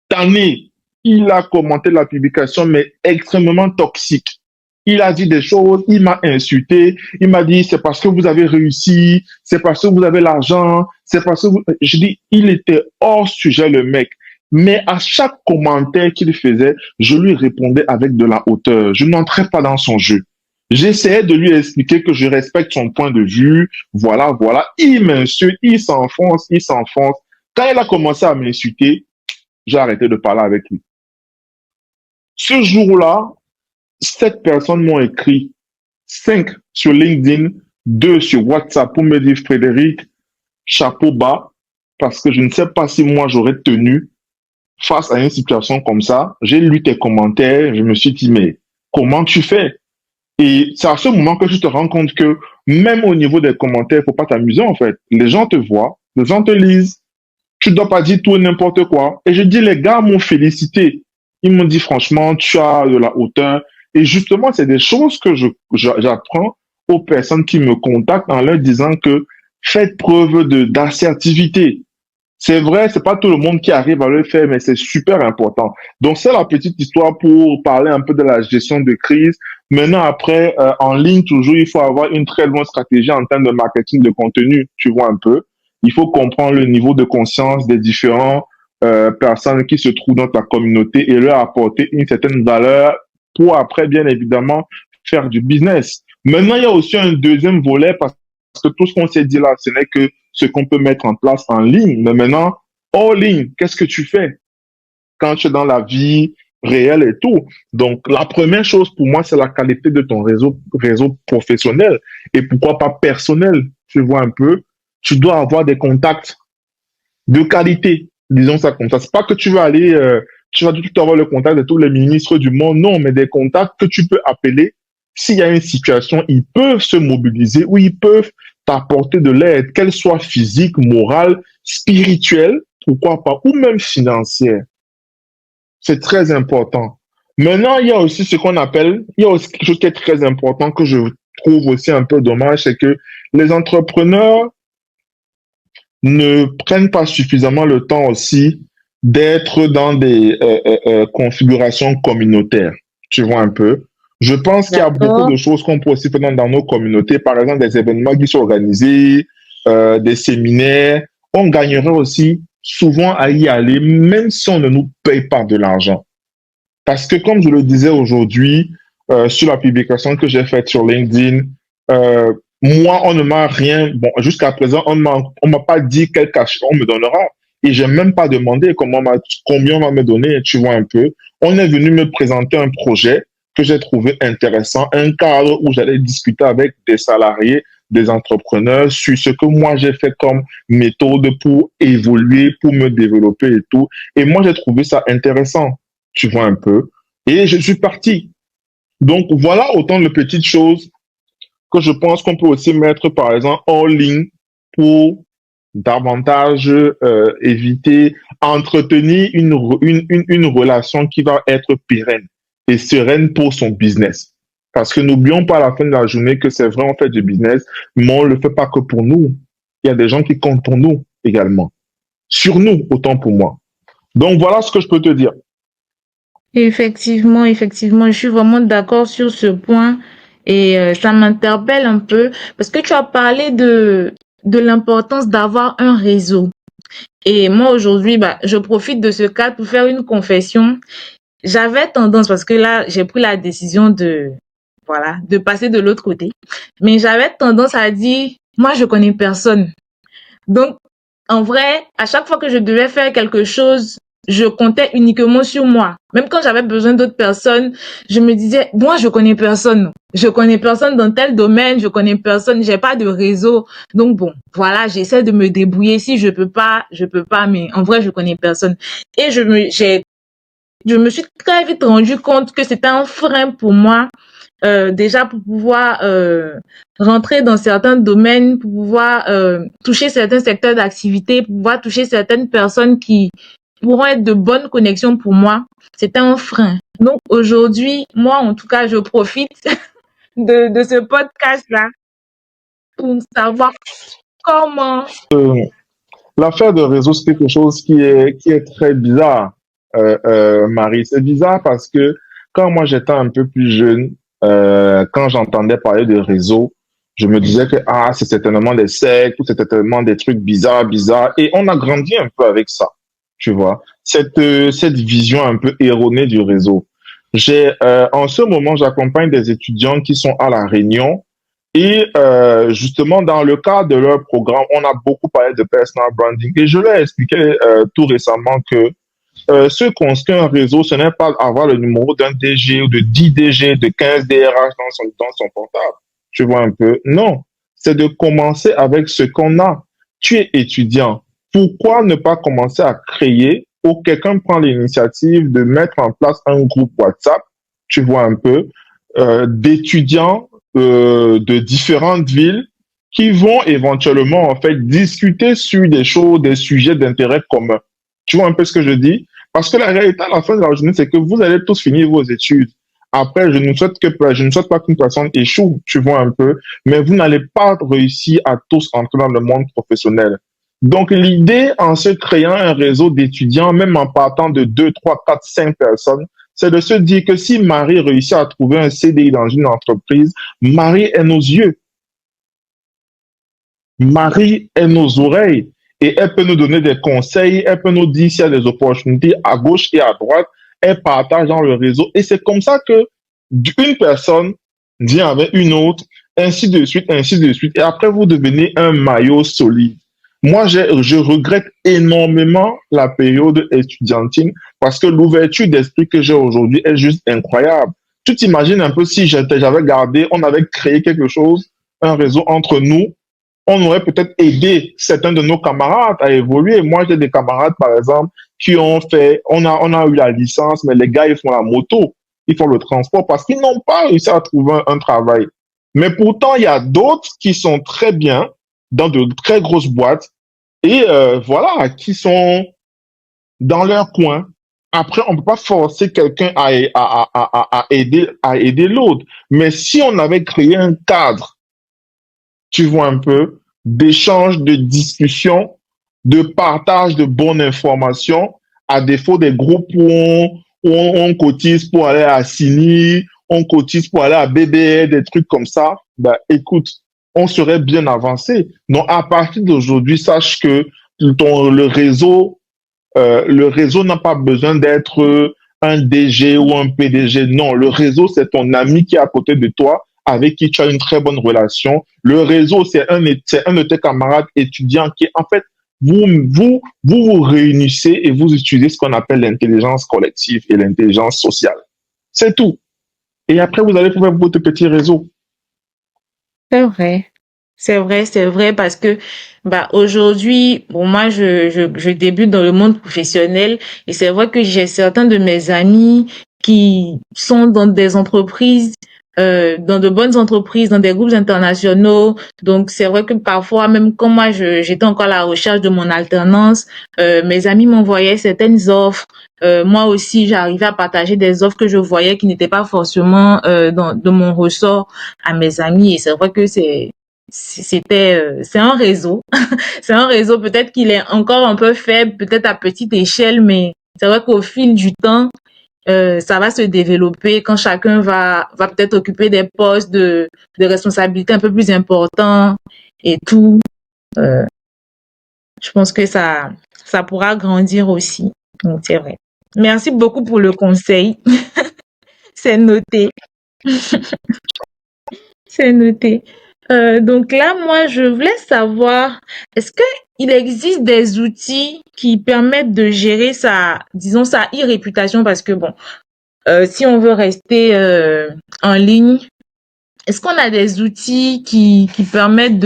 tanné. Il a commenté la publication, mais extrêmement toxique. Il a dit des choses, il m'a insulté, il m'a dit, c'est parce que vous avez réussi, c'est parce que vous avez l'argent, c'est parce que vous... Je dis, il était hors sujet, le mec. Mais à chaque commentaire qu'il faisait, je lui répondais avec de la hauteur. Je n'entrais pas dans son jeu. J'essayais de lui expliquer que je respecte son point de vue. Voilà, voilà. Il m'insulte, il s'enfonce, il s'enfonce. Quand il a commencé à m'insulter, j'ai arrêté de parler avec lui. Ce jour-là, 7 personnes m'ont écrit, 5 sur LinkedIn, 2 sur WhatsApp pour me dire, Frédéric, chapeau bas, parce que je ne sais pas si moi j'aurais tenu face à une situation comme ça. J'ai lu tes commentaires, je me suis dit, mais comment tu fais? Et c'est à ce moment que tu te rends compte que même au niveau des commentaires, il faut pas t'amuser en fait. Les gens te voient, les gens te lisent. Tu dois pas dire tout et n'importe quoi. Et je dis, les gars m'ont félicité. Ils m'ont dit, franchement, tu as de la hauteur. Et justement, c'est des choses que j'apprends aux personnes qui me contactent en leur disant que faites preuve d'assertivité. C'est vrai, c'est pas tout le monde qui arrive à le faire, mais c'est super important. Donc, c'est la petite histoire pour parler un peu de la gestion de crise. Maintenant, après, en ligne, toujours, il faut avoir une très bonne stratégie en termes de marketing de contenu, tu vois un peu. Il faut comprendre le niveau de conscience des différents personnes qui se trouvent dans ta communauté et leur apporter une certaine valeur pour après, bien évidemment, faire du business. Maintenant, il y a aussi un deuxième volet parce que tout ce qu'on s'est dit là, ce n'est que ce qu'on peut mettre en place en ligne. Mais maintenant, hors ligne, qu'est-ce que tu fais quand tu es dans la vie réelle et tout? Donc, la première chose pour moi, c'est la qualité de ton réseau professionnel et pourquoi pas personnel. Tu vois un peu, tu dois avoir des contacts de qualité, disons ça comme ça. C'est pas que tu vas aller, tu vas tout de suite avoir le contact de tous les ministres du monde, non, mais des contacts que tu peux appeler. S'il y a une situation, ils peuvent se mobiliser ou ils peuvent t'apporter de l'aide, qu'elle soit physique, morale, spirituelle, pourquoi pas, ou même financière. C'est très important. Maintenant, il y a aussi ce qu'on appelle, il y a aussi quelque chose qui est très important que je trouve aussi un peu dommage, c'est que les entrepreneurs ne prennent pas suffisamment le temps aussi d'être dans des configurations communautaires. Tu vois un peu. Je pense qu'il y a beaucoup de D'accord. choses qu'on peut aussi faire dans nos communautés, par exemple des événements qui sont organisés, des séminaires. On gagnerait aussi souvent à y aller, même si on ne nous paye pas de l'argent. Parce que comme je le disais aujourd'hui, sur la publication que j'ai faite sur LinkedIn, euh, moi, on ne m'a rien, bon, jusqu'à présent, on m'a pas dit quel cachet on me donnera. Et j'ai même pas demandé combien on va me donner, tu vois un peu. On est venu me présenter un projet que j'ai trouvé intéressant, un cadre où j'allais discuter avec des salariés, des entrepreneurs sur ce que moi j'ai fait comme méthode pour évoluer, pour me développer et tout. Et moi, j'ai trouvé ça intéressant, tu vois un peu. Et je suis parti. Donc, voilà autant de petites choses que je pense qu'on peut aussi mettre, par exemple, en ligne pour davantage éviter, entretenir une relation qui va être pérenne et sereine pour son business. Parce que n'oublions pas à la fin de la journée que c'est vrai, on fait du business, mais on ne le fait pas que pour nous. Il y a des gens qui comptent pour nous également. Sur nous, autant pour moi. Donc voilà ce que je peux te dire. Effectivement, effectivement, je suis vraiment d'accord sur ce point et ça m'interpelle un peu parce que tu as parlé de l'importance d'avoir un réseau. Et moi aujourd'hui, bah, je profite de ce cadre pour faire une confession. J'avais tendance parce que là, j'ai pris la décision voilà, de passer de l'autre côté. Mais j'avais tendance à dire, moi, je connais personne. Donc, en vrai, à chaque fois que je devais faire quelque chose, je comptais uniquement sur moi. Même quand j'avais besoin d'autres personnes, je me disais, moi, je connais personne. Je connais personne dans tel domaine, je connais personne, j'ai pas de réseau. Donc bon, voilà, j'essaie de me débrouiller. Si je peux pas, je peux pas, mais en vrai, je connais personne. Et je me suis très vite rendu compte que c'était un frein pour moi, déjà pour pouvoir rentrer dans certains domaines, pour pouvoir toucher certains secteurs d'activité, pour pouvoir toucher certaines personnes qui pourront être de bonnes connexions pour moi. C'était un frein. Donc aujourd'hui, moi en tout cas, je profite de ce podcast-là pour savoir comment. L'affaire de réseau, c'est quelque chose qui est très bizarre, Marie. C'est bizarre parce que quand moi j'étais un peu plus jeune, quand j'entendais parler de réseau, je me disais que ah, c'est certainement des sectes ou c'est certainement des trucs bizarres, bizarres. Et on a grandi un peu avec ça, tu vois. Cette vision un peu erronée du réseau. En ce moment, j'accompagne des étudiants qui sont à La Réunion et justement, dans le cadre de leur programme, on a beaucoup parlé de personal branding. Et je leur ai expliqué tout récemment que ce construire un réseau, ce n'est pas avoir le numéro d'un DG ou de 10 DG, de 15 DRH dans son portable. Tu vois un peu? Non. C'est de commencer avec ce qu'on a. Tu es étudiant. Pourquoi ne pas commencer à créer ou quelqu'un prend l'initiative de mettre en place un groupe WhatsApp, tu vois un peu, d'étudiants de différentes villes qui vont éventuellement en fait discuter sur des choses, des sujets d'intérêt commun. Tu vois un peu ce que je dis? Parce que la réalité à la fin de la journée, c'est que vous allez tous finir vos études. Après, je ne souhaite pas qu'une personne échoue, tu vois un peu, mais vous n'allez pas réussir à tous entrer dans le monde professionnel. Donc, l'idée en se créant un réseau d'étudiants, même en partant de 2, 3, 4, 5 personnes, c'est de se dire que si Marie réussit à trouver un CDI dans une entreprise, Marie est nos yeux, Marie est nos oreilles et elle peut nous donner des conseils, elle peut nous dire s'il y a des opportunités à gauche et à droite, elle partage dans le réseau et c'est comme ça que une personne vient avec une autre, ainsi de suite, ainsi de suite et après vous devenez un maillot solide. Moi, je regrette énormément la période étudiantine parce que l'ouverture d'esprit que j'ai aujourd'hui est juste incroyable. Tu t'imagines un peu si j'avais gardé, on avait créé quelque chose, un réseau entre nous, on aurait peut-être aidé certains de nos camarades à évoluer. Moi, j'ai des camarades, par exemple, qui ont fait, on a eu la licence, mais les gars, ils font la moto, ils font le transport parce qu'ils n'ont pas réussi à trouver un travail. Mais pourtant, il y a d'autres qui sont très bien dans de très grosses boîtes et voilà, qui sont dans leur coin. Après, on ne peut pas forcer quelqu'un à aider l'autre. Mais si on avait créé un cadre, tu vois un peu, d'échange, de discussion, de partage de bonnes informations, à défaut des groupes où on cotise pour aller à CINI, on cotise pour aller à BBR, des trucs comme ça, ben, écoute, on serait bien avancé. Donc, à partir d'aujourd'hui, sache que le réseau n'a pas besoin d'être un DG ou un PDG. Non, le réseau, c'est ton ami qui est à côté de toi, avec qui tu as une très bonne relation. Le réseau, c'est un de tes camarades étudiants qui, en fait, vous réunissez et vous utilisez ce qu'on appelle l'intelligence collective et l'intelligence sociale. C'est tout. Et après, vous allez faire votre petit réseau. C'est vrai. C'est vrai parce que bah aujourd'hui, bon moi je débute dans le monde professionnel et c'est vrai que j'ai certains de mes amis qui sont dans des entreprises dans de bonnes entreprises, dans des groupes internationaux. Donc c'est vrai que parfois même quand moi j'étais encore à la recherche de mon alternance, mes amis m'envoyaient certaines offres. Moi aussi, j'arrivais à partager des offres que je voyais qui n'étaient pas forcément de mon ressort à mes amis et c'est vrai que c'est un réseau. C'est un réseau, peut-être qu'il est encore un peu faible, peut-être à petite échelle, mais c'est vrai qu'au fil du temps, ça va se développer quand chacun va peut-être occuper des postes de responsabilité un peu plus importants et tout. Euh, je pense que ça pourra grandir aussi. Donc, c'est vrai. Merci beaucoup pour le conseil. C'est noté. C'est noté. Donc là, moi, je voulais savoir, est-ce que il existe des outils qui permettent de gérer disons, sa e-réputation? Parce que bon, si on veut rester en ligne, est-ce qu'on a des outils qui permettent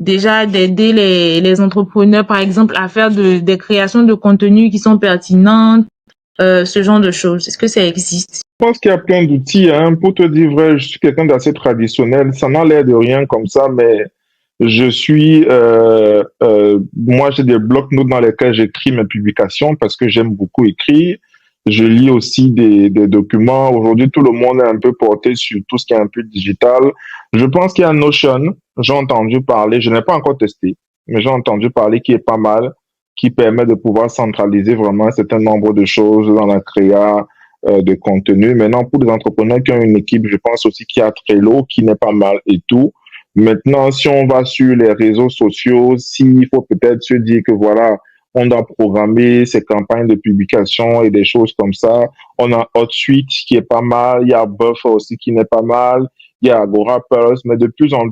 déjà d'aider les entrepreneurs, par exemple, à faire des créations de contenu qui sont pertinentes, ce genre de choses? Est-ce que ça existe? Je pense qu'il y a plein d'outils, hein. Pour te dire vrai, je suis quelqu'un d'assez traditionnel. Ça n'a l'air de rien comme ça, mais moi, j'ai des blocs-notes dans lesquels j'écris mes publications parce que j'aime beaucoup écrire. Je lis aussi des documents. Aujourd'hui, tout le monde est un peu porté sur tout ce qui est un peu digital. Je pense qu'il y a Notion. J'ai entendu parler, je n'ai pas encore testé, mais j'ai entendu parler qui est pas mal, qui permet de pouvoir centraliser vraiment un certain nombre de choses dans la créa de contenu. Maintenant, pour les entrepreneurs qui ont une équipe, je pense aussi qu'il y a Trello qui n'est pas mal et tout. Maintenant, si on va sur les réseaux sociaux, s'il faut peut-être se dire que voilà, on doit programmer ces campagnes de publication et des choses comme ça. On a HotSuite qui est pas mal, il y a Buffer aussi qui n'est pas mal, il y a Agora Pulse, mais de plus en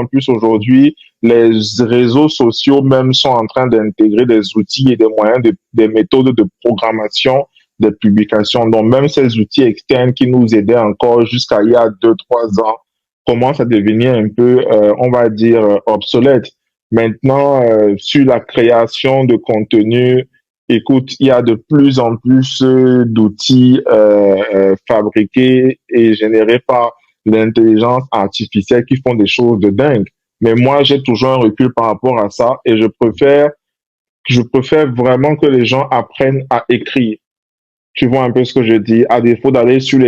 plus aujourd'hui, les réseaux sociaux même sont en train d'intégrer des outils et des moyens, des méthodes de programmation des publications. Donc, même ces outils externes qui nous aidaient encore jusqu'à il y a 2, 3 ans commencent à devenir un peu, on va dire, obsolètes. Maintenant, sur la création de contenu, écoute, il y a de plus en plus d'outils fabriqués et générés par l'intelligence artificielle qui font des choses de dingue. Mais moi, j'ai toujours un recul par rapport à ça et je préfère vraiment que les gens apprennent à écrire. Tu vois un peu ce que je dis. À défaut d'aller sur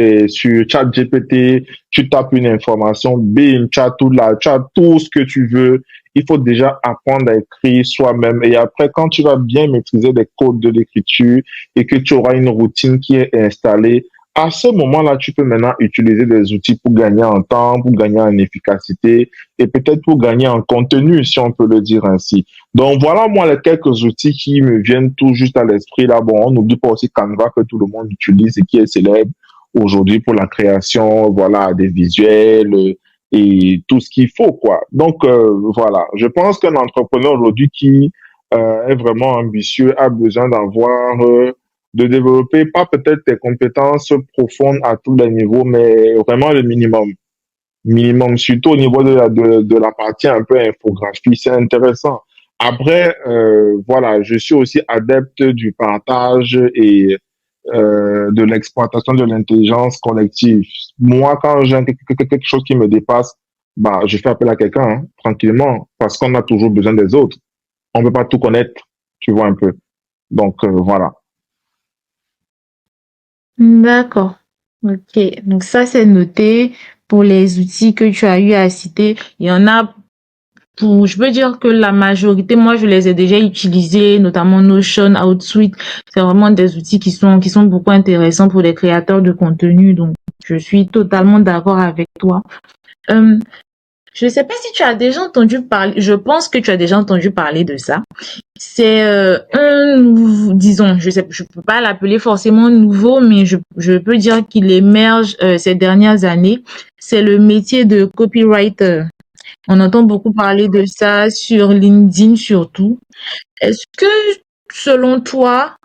ChatGPT, tu tapes une information, bim, tu as tout ce que tu veux. Il faut déjà apprendre à écrire soi-même. Et après, quand tu vas bien maîtriser les codes de l'écriture et que tu auras une routine qui est installée, à ce moment-là, tu peux maintenant utiliser des outils pour gagner en temps, pour gagner en efficacité et peut-être pour gagner en contenu, si on peut le dire ainsi. Donc voilà, moi, les quelques outils qui me viennent tout juste à l'esprit là. Bon, on n'oublie pas aussi Canva que tout le monde utilise et qui est célèbre aujourd'hui pour la création, voilà, des visuels et tout ce qu'il faut, quoi. Donc voilà, je pense qu'un entrepreneur aujourd'hui qui est vraiment ambitieux a besoin de développer pas peut-être des compétences profondes à tous les niveaux, mais vraiment le minimum, surtout au niveau de la partie un peu infographie, c'est intéressant. Après, voilà, je suis aussi adepte du partage et de l'exploitation de l'intelligence collective. Moi, quand j'ai quelque chose qui me dépasse, bah, je fais appel à quelqu'un, hein, tranquillement, parce qu'on a toujours besoin des autres. On peut pas tout connaître, tu vois un peu. Donc, voilà. D'accord. Ok. Donc ça, c'est noté pour les outils que tu as eu à citer. Il y en a je peux dire que la majorité, moi, je les ai déjà utilisés, notamment Notion, Outsuite. C'est vraiment des outils qui sont beaucoup intéressants pour les créateurs de contenu. Donc, je suis totalement d'accord avec toi. Euh, je ne sais pas si tu as déjà entendu parler, je pense que tu as déjà entendu parler de ça. C'est disons, je peux pas l'appeler forcément nouveau, mais je peux dire qu'il émerge ces dernières années. C'est le métier de copywriter. On entend beaucoup parler de ça sur LinkedIn surtout. Est-ce que, selon toi,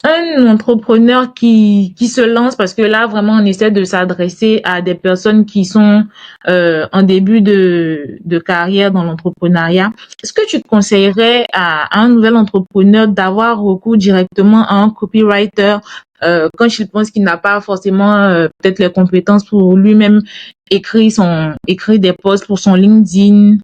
un entrepreneur qui se lance, parce que là, vraiment, on essaie de s'adresser à des personnes qui sont en début de carrière dans l'entrepreneuriat, est-ce que tu conseillerais à un nouvel entrepreneur d'avoir recours directement à un copywriter quand il pense qu'il n'a pas forcément peut-être les compétences pour lui-même écrire des posts pour son LinkedIn?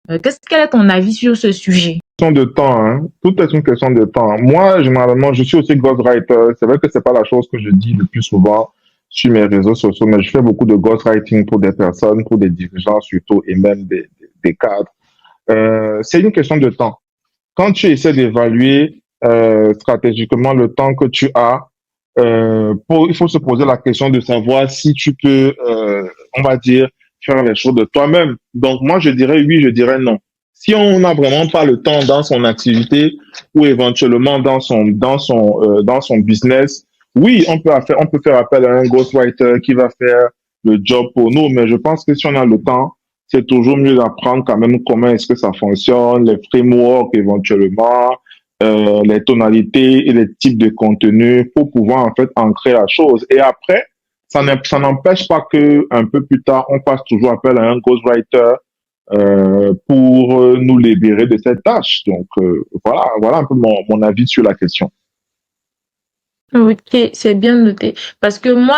Quel est ton avis sur ce sujet? Question de temps, hein. Tout est une question de temps. Moi, généralement, je suis aussi ghostwriter. C'est vrai que c'est pas la chose que je dis le plus souvent sur mes réseaux sociaux, mais je fais beaucoup de ghostwriting pour des personnes, pour des dirigeants surtout, et même des cadres. C'est une question de temps. Quand tu essaies d'évaluer stratégiquement le temps que tu as, il faut se poser la question de savoir si tu peux, on va dire, faire les choses de toi-même. Donc moi, je dirais oui, je dirais non. Si on n'a vraiment pas le temps dans son activité ou éventuellement dans son business, oui, on peut faire appel à un ghostwriter qui va faire le job pour nous. Mais je pense que si on a le temps, c'est toujours mieux d'apprendre quand même comment est-ce que ça fonctionne, les frameworks éventuellement, les tonalités et les types de contenus pour pouvoir en fait ancrer la chose. Et après, ça n'empêche pas que un peu plus tard, on fasse toujours appel à un ghostwriter pour nous libérer de cette tâche. Donc voilà un peu mon avis sur la question. Ok, c'est bien noté. Parce que moi,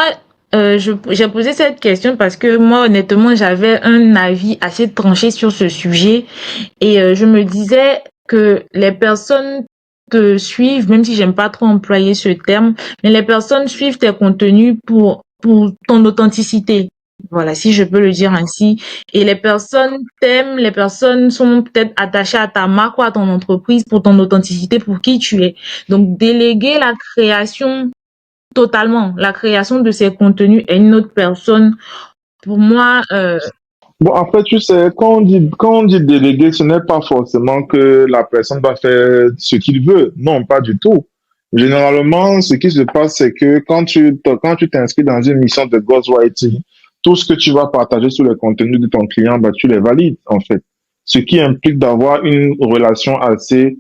j'ai posé cette question parce que moi, honnêtement, j'avais un avis assez tranché sur ce sujet et je me disais que les personnes te suivent, même si j'aime pas trop employer ce terme, mais les personnes suivent tes contenus pour ton authenticité. Voilà, si je peux le dire ainsi. Et les personnes t'aiment, les personnes sont peut-être attachées à ta marque ou à ton entreprise pour ton authenticité, pour qui tu es. Donc, déléguer la création totalement, la création de ces contenus à une autre personne, pour moi, Bon, après, tu sais, quand on dit déléguer, ce n'est pas forcément que la personne va faire ce qu'il veut. Non, pas du tout. Généralement, ce qui se passe, c'est que quand tu t'inscris dans une mission de ghostwriting, tout ce que tu vas partager sur le contenu de ton client, bah, tu les valides, en fait. Ce qui implique d'avoir une relation assez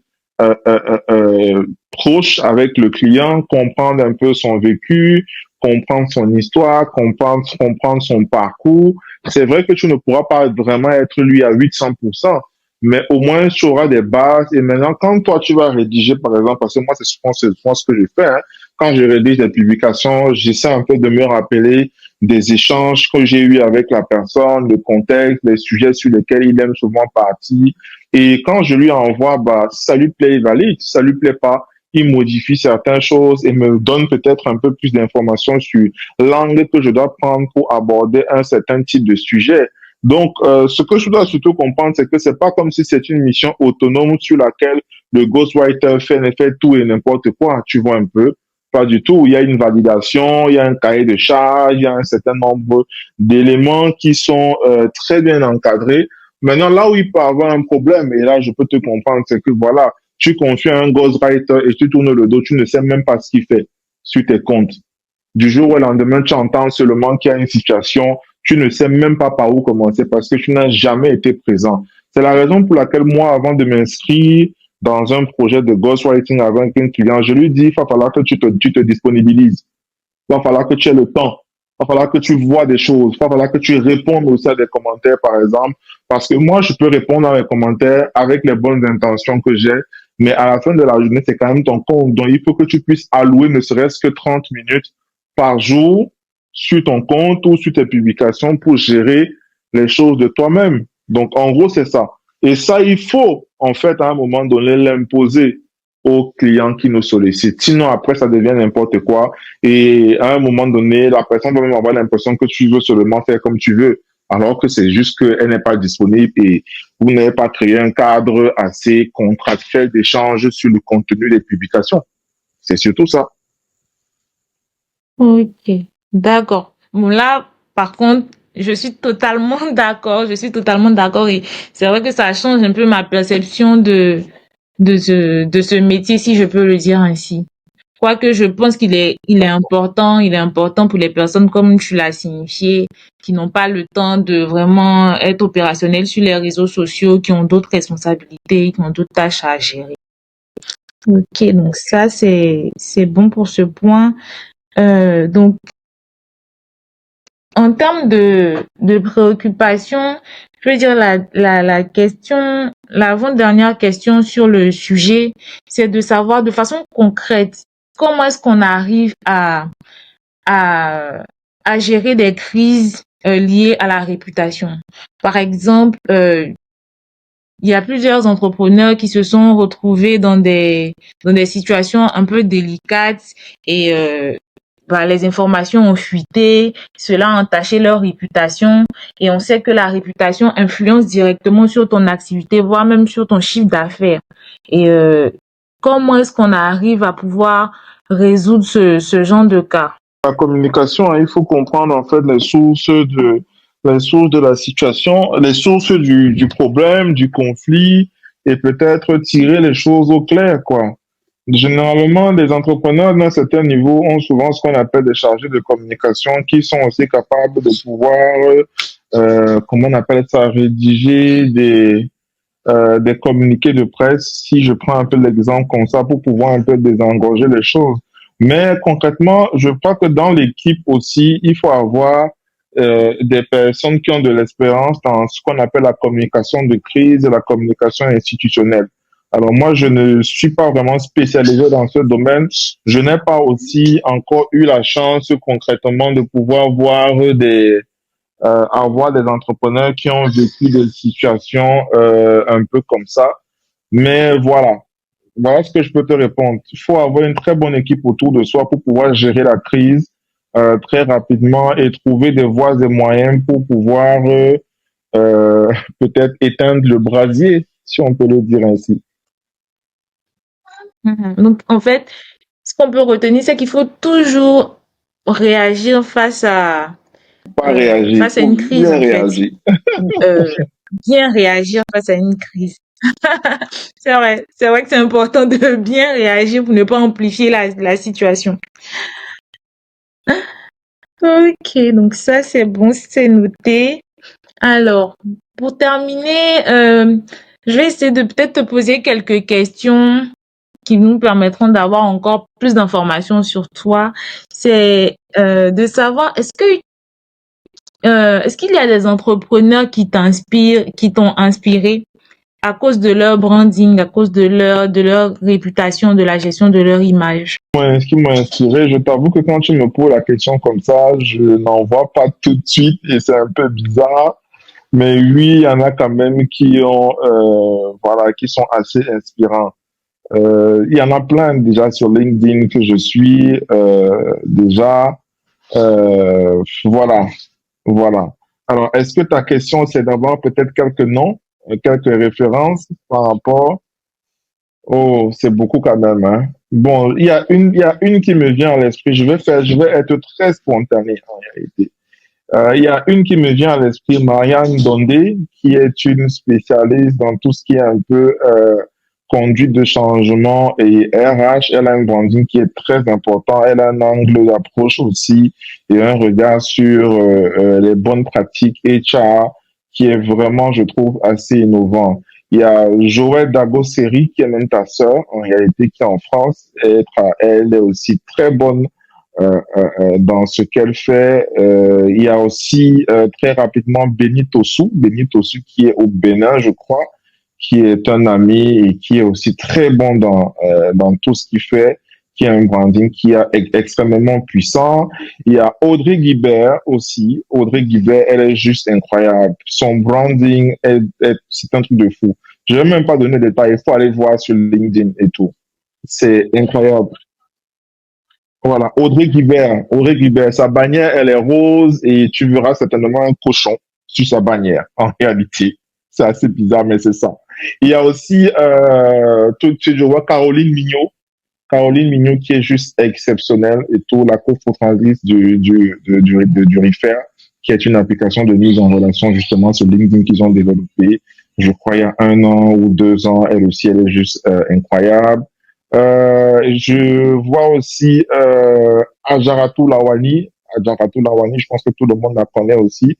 proche avec le client, comprendre un peu son vécu, comprendre son histoire, comprendre son parcours. C'est vrai que tu ne pourras pas vraiment être lui à 800%, mais au moins tu auras des bases. Et maintenant, quand toi tu vas rédiger, par exemple, parce que moi c'est souvent ce que je fais, hein, quand je rédige des publications, j'essaie un peu de me rappeler des échanges que j'ai eus avec la personne, le contexte, les sujets sur lesquels il aime souvent partir. Et quand je lui envoie, bah, si ça lui plaît, il valide. Si ça lui plaît pas, il modifie certaines choses et me donne peut-être un peu plus d'informations sur l'angle que je dois prendre pour aborder un certain type de sujet. Donc, ce que je dois surtout comprendre, c'est que c'est pas comme si c'est une mission autonome sur laquelle le ghostwriter fait tout et n'importe quoi. Tu vois un peu? Pas du tout. Il y a une validation, il y a un cahier de charge, il y a un certain nombre d'éléments qui sont très bien encadrés. Maintenant, là où il peut avoir un problème, et là je peux te comprendre, c'est que voilà, tu confies à un ghostwriter et tu tournes le dos, tu ne sais même pas ce qu'il fait sur tes comptes. Du jour au lendemain, tu entends seulement qu'il y a une situation, tu ne sais même pas par où commencer parce que tu n'as jamais été présent. C'est la raison pour laquelle moi, avant de m'inscrire dans un projet de ghostwriting avec un client, je lui dis, il va falloir que tu te disponibilises. Il va falloir que tu aies le temps. Il va falloir que tu vois des choses. Il va falloir que tu répondes aussi à des commentaires, par exemple. Parce que moi, je peux répondre à mes commentaires avec les bonnes intentions que j'ai. Mais à la fin de la journée, c'est quand même ton compte. Donc, il faut que tu puisses allouer ne serait-ce que 30 minutes par jour sur ton compte ou sur tes publications pour gérer les choses de toi-même. Donc, en gros, c'est ça. Et ça, il faut, en fait, à un moment donné, l'imposer aux clients qui nous sollicitent. Sinon, après, ça devient n'importe quoi. Et à un moment donné, la personne va même avoir l'impression que tu veux seulement faire comme tu veux, alors que c'est juste qu'elle n'est pas disponible et vous n'avez pas créé un cadre assez contractuel d'échange sur le contenu des publications. C'est surtout ça. ok, d'accord. Bon, là, par contre, je suis totalement d'accord, je suis totalement d'accord et c'est vrai que ça change un peu ma perception de ce métier, si je peux le dire ainsi. Quoique je pense il est important pour les personnes comme tu l'as signifié, qui n'ont pas le temps de vraiment être opérationnels sur les réseaux sociaux, qui ont d'autres responsabilités, qui ont d'autres tâches à gérer. Ok, donc ça c'est bon pour ce point. Donc en termes de préoccupation, je veux dire la question, l'avant-dernière question sur le sujet, c'est de savoir de façon concrète comment est-ce qu'on arrive à, à gérer des crises liées à la réputation. Par exemple, il y a plusieurs entrepreneurs qui se sont retrouvés dans des situations un peu délicates et bah, les informations ont fuité, cela a entaché leur réputation et on sait que la réputation influence directement sur ton activité, voire même sur ton chiffre d'affaires. Et comment est-ce qu'on arrive à pouvoir résoudre ce genre de cas? La communication, hein, il faut comprendre en fait les sources de la situation, les sources du problème, du conflit, et peut-être tirer les choses au clair, quoi. Généralement, les entrepreneurs d'un certain niveau ont souvent ce qu'on appelle des chargés de communication qui sont aussi capables de pouvoir, comment on appelle ça, rédiger des communiqués de presse, si je prends un peu l'exemple comme ça, pour pouvoir un peu désengorger les choses. Mais concrètement, je crois que dans l'équipe aussi, il faut avoir des personnes qui ont de l'expérience dans ce qu'on appelle la communication de crise et la communication institutionnelle. Alors moi, je ne suis pas vraiment spécialisé dans ce domaine. Je n'ai pas aussi encore eu la chance concrètement de pouvoir voir avoir des entrepreneurs qui ont vécu des situations un peu comme ça. Mais voilà ce que je peux te répondre. Il faut avoir une très bonne équipe autour de soi pour pouvoir gérer la crise très rapidement et trouver des voies et moyens pour pouvoir euh, peut-être éteindre le brasier, si on peut le dire ainsi. Donc, en fait, ce qu'on peut retenir, c'est qu'il faut toujours réagir Pas réagir, face à faut une crise, bien en fait. réagir. Euh, Bien réagir face à une crise. C'est vrai que c'est important de bien réagir pour ne pas amplifier la situation. Ok, donc ça c'est bon, c'est noté. Alors, pour terminer, je vais essayer de peut-être te poser quelques questions qui nous permettront d'avoir encore plus d'informations sur toi. C'est de savoir, est-ce qu'il y a des entrepreneurs qui t'inspirent, qui t'ont inspiré à cause de leur branding, à cause de leur réputation, de la gestion de leur image? Ouais, ce qui m'a inspiré, je t'avoue que quand tu me poses la question comme ça, je n'en vois pas tout de suite et c'est un peu bizarre. Mais oui, il y en a quand même qui ont, voilà, qui sont assez inspirants. Il y en a plein déjà sur LinkedIn que je suis déjà. Voilà, voilà. Alors, est-ce que ta question, c'est d'avoir peut-être quelques noms, quelques références par rapport? Oh, c'est beaucoup quand même, hein. Bon, il y a une qui me vient à l'esprit. Je vais être très spontané en réalité. Il y a une qui me vient à l'esprit, Marianne Dondé, qui est une spécialiste dans tout ce qui est un peu conduite de changement et RH. Elle a un branding qui est très important. Elle a un angle d'approche aussi et un regard sur les bonnes pratiques HR qui est vraiment, je trouve, assez innovant. Il y a Joël Dagoseri, qui est même ta sœur, en réalité, qui est en France. Elle est aussi très bonne dans ce qu'elle fait. Il y a aussi très rapidement Béni Tossou qui est au Bénin, je crois, qui est un ami et qui est aussi très bon dans tout ce qu'il fait, qui a un branding qui est extrêmement puissant. Il y a Audrey Guibert aussi. Audrey Guibert, elle est juste incroyable. Son branding, c'est un truc de fou. Je ne vais même pas donner de détails. Il faut aller voir sur LinkedIn et tout. C'est incroyable. Voilà, Audrey Guibert, sa bannière, elle est rose et tu verras certainement un cochon sur sa bannière, en réalité. C'est assez bizarre, mais c'est ça. Il y a aussi, je vois Caroline Mignot qui est juste exceptionnelle et tout, la cofondatrice du Refer, qui est une application de mise en relation justement sur LinkedIn qu'ils ont développé. Je crois il y a un an ou 2 ans, elle aussi, elle est juste incroyable. Je vois aussi Ajaratou Lawani. Ajaratou Lawani, je pense que tout le monde la connaît aussi.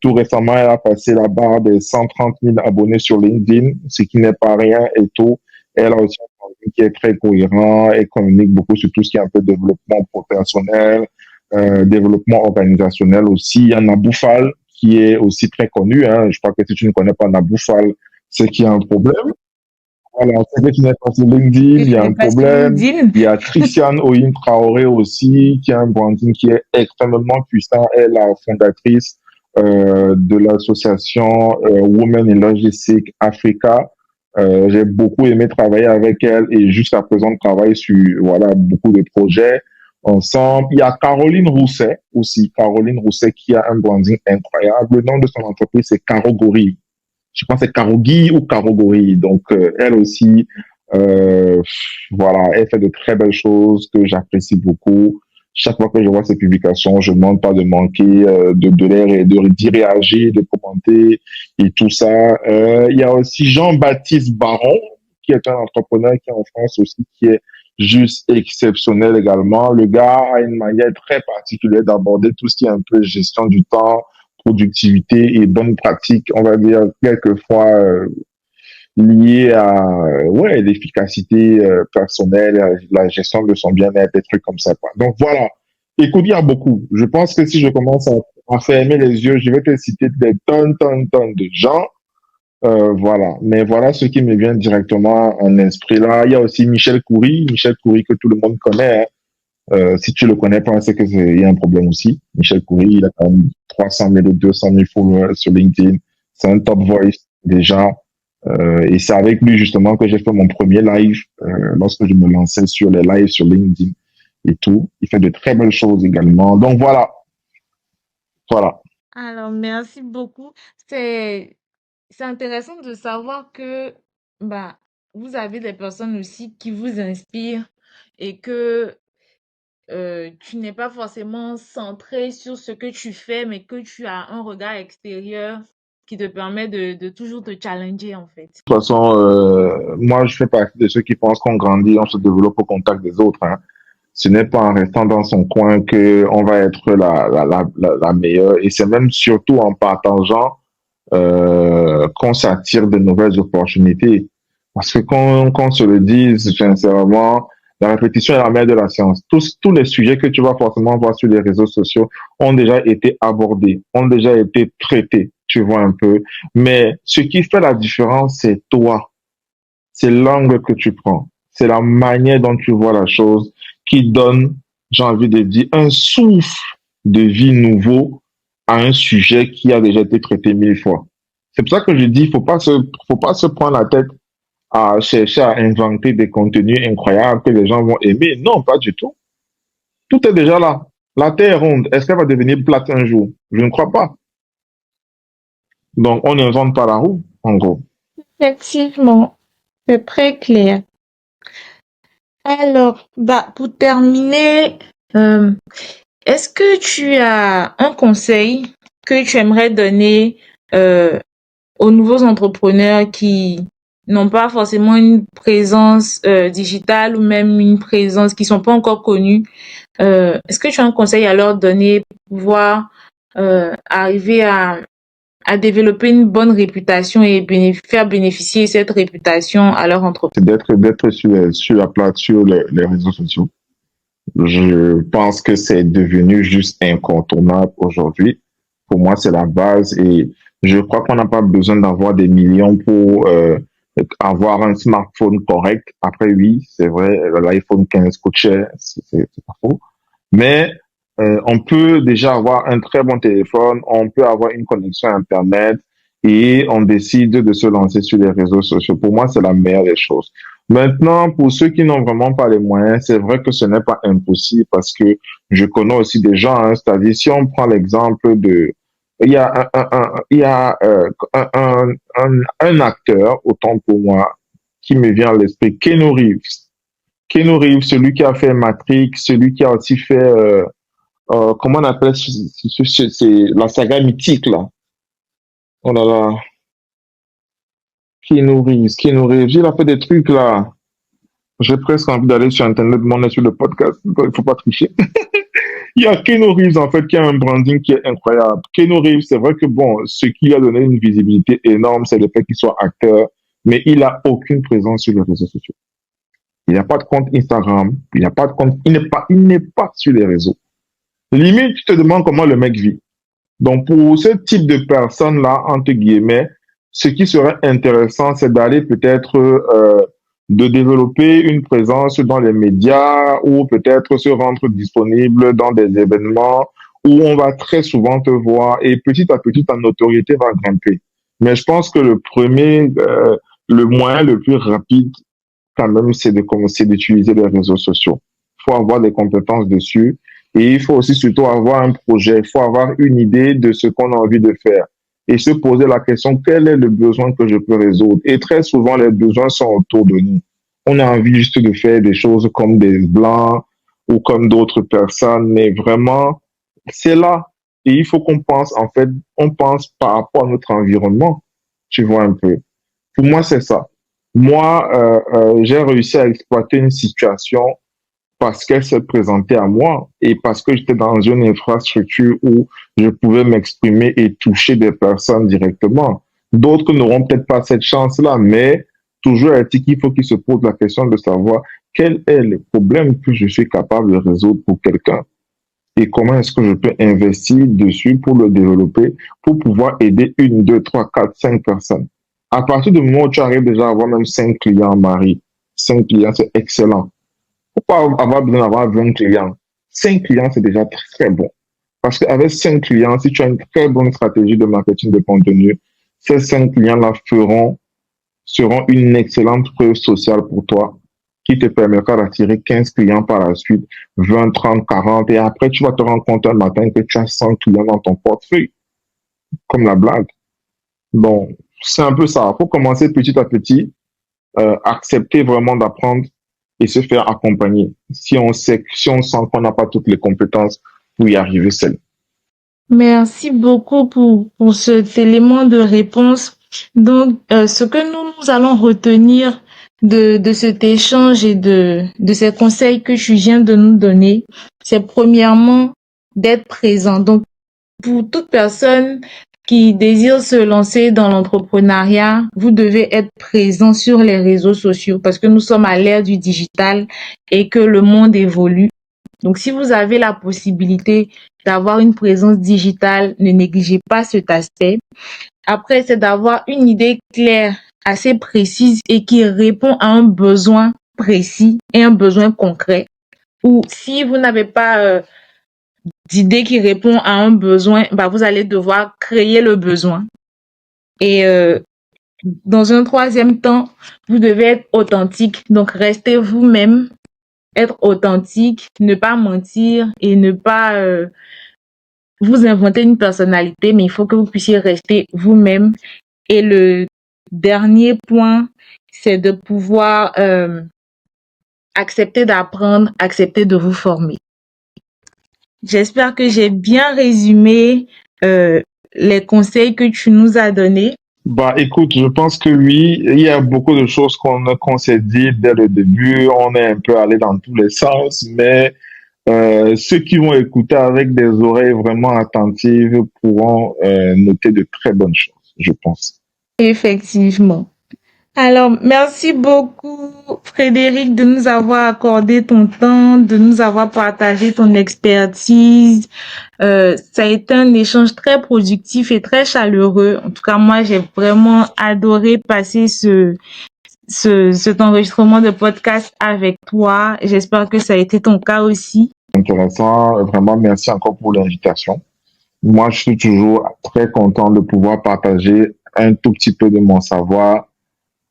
Tout récemment, elle a passé la barre des 130 000 abonnés sur LinkedIn, ce qui n'est pas rien et tout. Elle a aussi un contenu qui est très cohérent et communique beaucoup sur tout ce qui est un peu développement personnel, développement organisationnel aussi. Il y a Naboufal qui est aussi très connu. Hein. Je crois que si tu ne connais pas Naboufal, c'est qu'il y a un problème. Voilà, c'est que tu n'es pas sur LinkedIn, il y a un Parce que problème. LinkedIn, Il y a Christiane Oyin Traoré aussi, qui a un branding qui est extrêmement puissant. Elle est la fondatrice de l'association Women in Logistics Africa. J'ai beaucoup aimé travailler avec elle et jusqu'à présent, on travaille sur voilà, beaucoup de projets ensemble. Il y a Caroline Rousset aussi. Caroline Rousset qui a un branding incroyable. Le nom de son entreprise, c'est Caro Gorille. Je pense que c'est Karogi ou Karogori. Donc, elle aussi, euh, voilà, elle fait de très belles choses que j'apprécie beaucoup. Chaque fois que je vois ses publications, je ne demande pas de manquer d'y réagir, de commenter et tout ça. Il y a aussi Jean-Baptiste Baron, qui est un entrepreneur qui est en France aussi, qui est juste exceptionnel également. Le gars a une manière très particulière d'aborder tout ce qui est un peu gestion du temps, productivité et bonne pratique, on va dire quelquefois liées à ouais l'efficacité personnelle, la gestion de son bien-être, des trucs comme ça, quoi. Donc voilà. Écoute, il y a beaucoup. Je pense que si je commence à fermer les yeux, je vais te citer des tonnes de gens. Voilà. Mais voilà ce qui me vient directement en esprit là. Il y a aussi Michel Coury que tout le monde connaît, hein. Si tu le connais pas, c'est que il y a un problème aussi. Michel Coury, il a quand même 300 000 ou 200 000 followers sur LinkedIn. C'est un top voice déjà. Et c'est avec lui justement que j'ai fait mon premier live lorsque je me lançais sur les lives sur LinkedIn et tout. Il fait de très belles choses également. Donc voilà, voilà. Alors, merci beaucoup. C'est, c'est intéressant de savoir que bah, vous avez des personnes aussi qui vous inspirent et que tu n'es pas forcément centré sur ce que tu fais, mais que tu as un regard extérieur qui te permet de toujours te challenger en fait. De toute façon, moi je fais partie de ceux qui pensent qu'on grandit, on se développe au contact des autres, hein. Ce n'est pas en restant dans son coin que on va être la meilleure. Et c'est même surtout en partageant qu'on s'attire de nouvelles opportunités. Parce que qu'on se le dise sincèrement, la répétition est la mère de la science. Tous les sujets que tu vas forcément voir sur les réseaux sociaux ont déjà été abordés, ont déjà été traités, tu vois un peu. Mais ce qui fait la différence, c'est toi. C'est l'angle que tu prends. C'est la manière dont tu vois la chose qui donne, j'ai envie de dire, un souffle de vie nouveau à un sujet qui a déjà été traité 1000 fois. C'est pour ça que je dis, faut pas se prendre la tête à chercher à inventer des contenus incroyables que les gens vont aimer. Non, pas du tout. Tout est déjà là. La Terre est ronde. Est-ce qu'elle va devenir plate un jour? Je ne crois pas. Donc, on n'invente pas la roue, en gros. Effectivement, c'est très clair. Alors, bah, pour terminer, euh, est-ce que tu as un conseil que tu aimerais donner euh, aux nouveaux entrepreneurs qui n'ont pas forcément une présence digitale ou même une présence qui sont pas encore connus? Est-ce que tu as un conseil à leur donner pour pouvoir arriver à développer une bonne réputation et faire bénéficier cette réputation à leur entreprise? C'est d'être sur la plate, sur les réseaux sociaux. Je pense que c'est devenu juste incontournable aujourd'hui. Pour moi, c'est la base et je crois qu'on n'a pas besoin d'avoir des millions pour avoir un smartphone correct. Après, oui, c'est vrai, l'iPhone 15 coûte cher, c'est pas faux. Mais on peut déjà avoir un très bon téléphone, on peut avoir une connexion Internet et on décide de se lancer sur les réseaux sociaux. Pour moi, c'est la meilleure des choses. Maintenant, pour ceux qui n'ont vraiment pas les moyens, c'est vrai que ce n'est pas impossible parce que je connais aussi des gens, hein, c'est-à-dire si on prend l'exemple de, il y a un acteur, autant pour moi, qui me vient à l'esprit, Keanu Reeves. Keanu Reeves, celui qui a fait Matrix, celui qui a aussi fait comment on appelle c'est la saga mythique là. Oh là là, Keanu Reeves, il a fait des trucs là. J'ai presque envie d'aller sur Internet, demander sur le podcast. Il faut pas tricher. Il y a Keanu Reeves en fait qui a un branding qui est incroyable. Keanu Reeves, c'est vrai que bon, ce qui lui a donné une visibilité énorme, c'est le fait qu'il soit acteur, mais il a aucune présence sur les réseaux sociaux. Il n'a pas de compte Instagram, il n'a pas de compte, il n'est pas sur les réseaux. Limite, tu te demandes comment le mec vit. Donc, pour ce type de personnes-là, entre guillemets, ce qui serait intéressant, c'est d'aller peut-être de développer une présence dans les médias ou peut-être se rendre disponible dans des événements où on va très souvent te voir et petit à petit, ta notoriété va grimper. Mais je pense que le moyen le plus rapide, quand même, c'est de commencer d'utiliser les réseaux sociaux. Il faut avoir des compétences dessus et il faut aussi surtout avoir un projet. Il faut avoir une idée de ce qu'on a envie de faire et se poser la question, quel est le besoin que je peux résoudre? Et très souvent, les besoins sont autour de nous. On a envie juste de faire des choses comme des blancs ou comme d'autres personnes, mais vraiment, c'est là. Et il faut qu'on pense, en fait, on pense par rapport à notre environnement. Tu vois un peu. Pour moi, c'est ça. Moi, j'ai réussi à exploiter une situation parce qu'elle s'est présentée à moi et parce que j'étais dans une infrastructure où je pouvais m'exprimer et toucher des personnes directement. D'autres n'auront peut-être pas cette chance-là, mais toujours est-il qu'il faut qu'ils se posent la question de savoir quel est le problème que je suis capable de résoudre pour quelqu'un et comment est-ce que je peux investir dessus pour le développer, pour pouvoir aider une, deux, trois, quatre, cinq personnes. À partir du moment où tu arrives déjà à avoir même cinq clients, Marie, cinq clients, c'est excellent. Pourquoi avoir besoin d'avoir 20 clients? 5 clients, c'est déjà très bon. Parce qu'avec 5 clients, si tu as une très bonne stratégie de marketing de contenu, ces 5 clients-là seront une excellente preuve sociale pour toi qui te permettra d'attirer 15 clients par la suite, 20, 30, 40, et après tu vas te rendre compte un matin que tu as 100 clients dans ton portefeuille, comme la blague. Donc, c'est un peu ça. Il faut commencer petit à petit, accepter vraiment d'apprendre et se faire accompagner si on sent qu'on n'a pas toutes les compétences pour y arriver seul. Merci beaucoup pour cet élément de réponse. Donc, ce que nous allons retenir de cet échange et de ces conseils que tu viens de nous donner, c'est premièrement d'être présent. Donc, pour toute personne qui désire se lancer dans l'entrepreneuriat, vous devez être présent sur les réseaux sociaux parce que nous sommes à l'ère du digital et que le monde évolue. Donc, si vous avez la possibilité d'avoir une présence digitale, ne négligez pas cet aspect. Après, c'est d'avoir une idée claire, assez précise et qui répond à un besoin précis et un besoin concret. Ou si vous n'avez pas d'idée qui répond à un besoin, bah, vous allez devoir créer le besoin. Et dans un troisième temps, vous devez être authentique. Donc, restez vous-même, être authentique, ne pas mentir et ne pas vous inventer une personnalité, mais il faut que vous puissiez rester vous-même. Et le dernier point, c'est de pouvoir accepter d'apprendre, accepter de vous former. J'espère que j'ai bien résumé les conseils que tu nous as donnés. Bah, écoute, je pense que oui, il y a beaucoup de choses qu'on s'est dit dès le début. On est un peu allé dans tous les sens, mais ceux qui vont écouter avec des oreilles vraiment attentives pourront noter de très bonnes choses, je pense. Effectivement. Alors, merci beaucoup, Frédéric, de nous avoir accordé ton temps, de nous avoir partagé ton expertise. Ça a été un échange très productif et très chaleureux. En tout cas, moi, j'ai vraiment adoré passer cet enregistrement de podcast avec toi. J'espère que ça a été ton cas aussi. Intéressant, vraiment merci encore pour l'invitation. Moi, je suis toujours très content de pouvoir partager un tout petit peu de mon savoir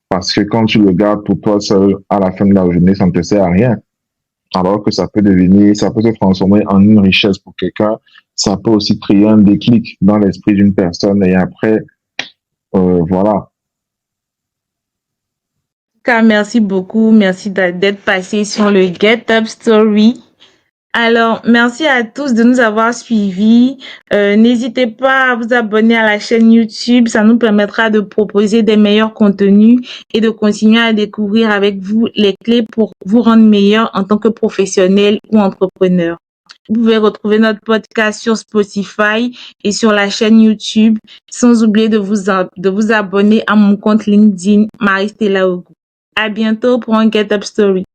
parce que quand tu le gardes pour toi seul, à la fin de la journée, ça ne te sert à rien. Alors que ça peut ça peut se transformer en une richesse pour quelqu'un. Ça peut aussi créer un déclic dans l'esprit d'une personne et après, voilà. En tout cas, merci beaucoup. Merci d'être passé sur le Get Up Story. Alors, merci à tous de nous avoir suivis. N'hésitez pas à vous abonner à la chaîne YouTube. Ça nous permettra de proposer des meilleurs contenus et de continuer à découvrir avec vous les clés pour vous rendre meilleur en tant que professionnel ou entrepreneur. Vous pouvez retrouver notre podcast sur Spotify et sur la chaîne YouTube, sans oublier de vous abonner à mon compte LinkedIn, Marie-Stella Ogu. À bientôt pour un Get Up Story.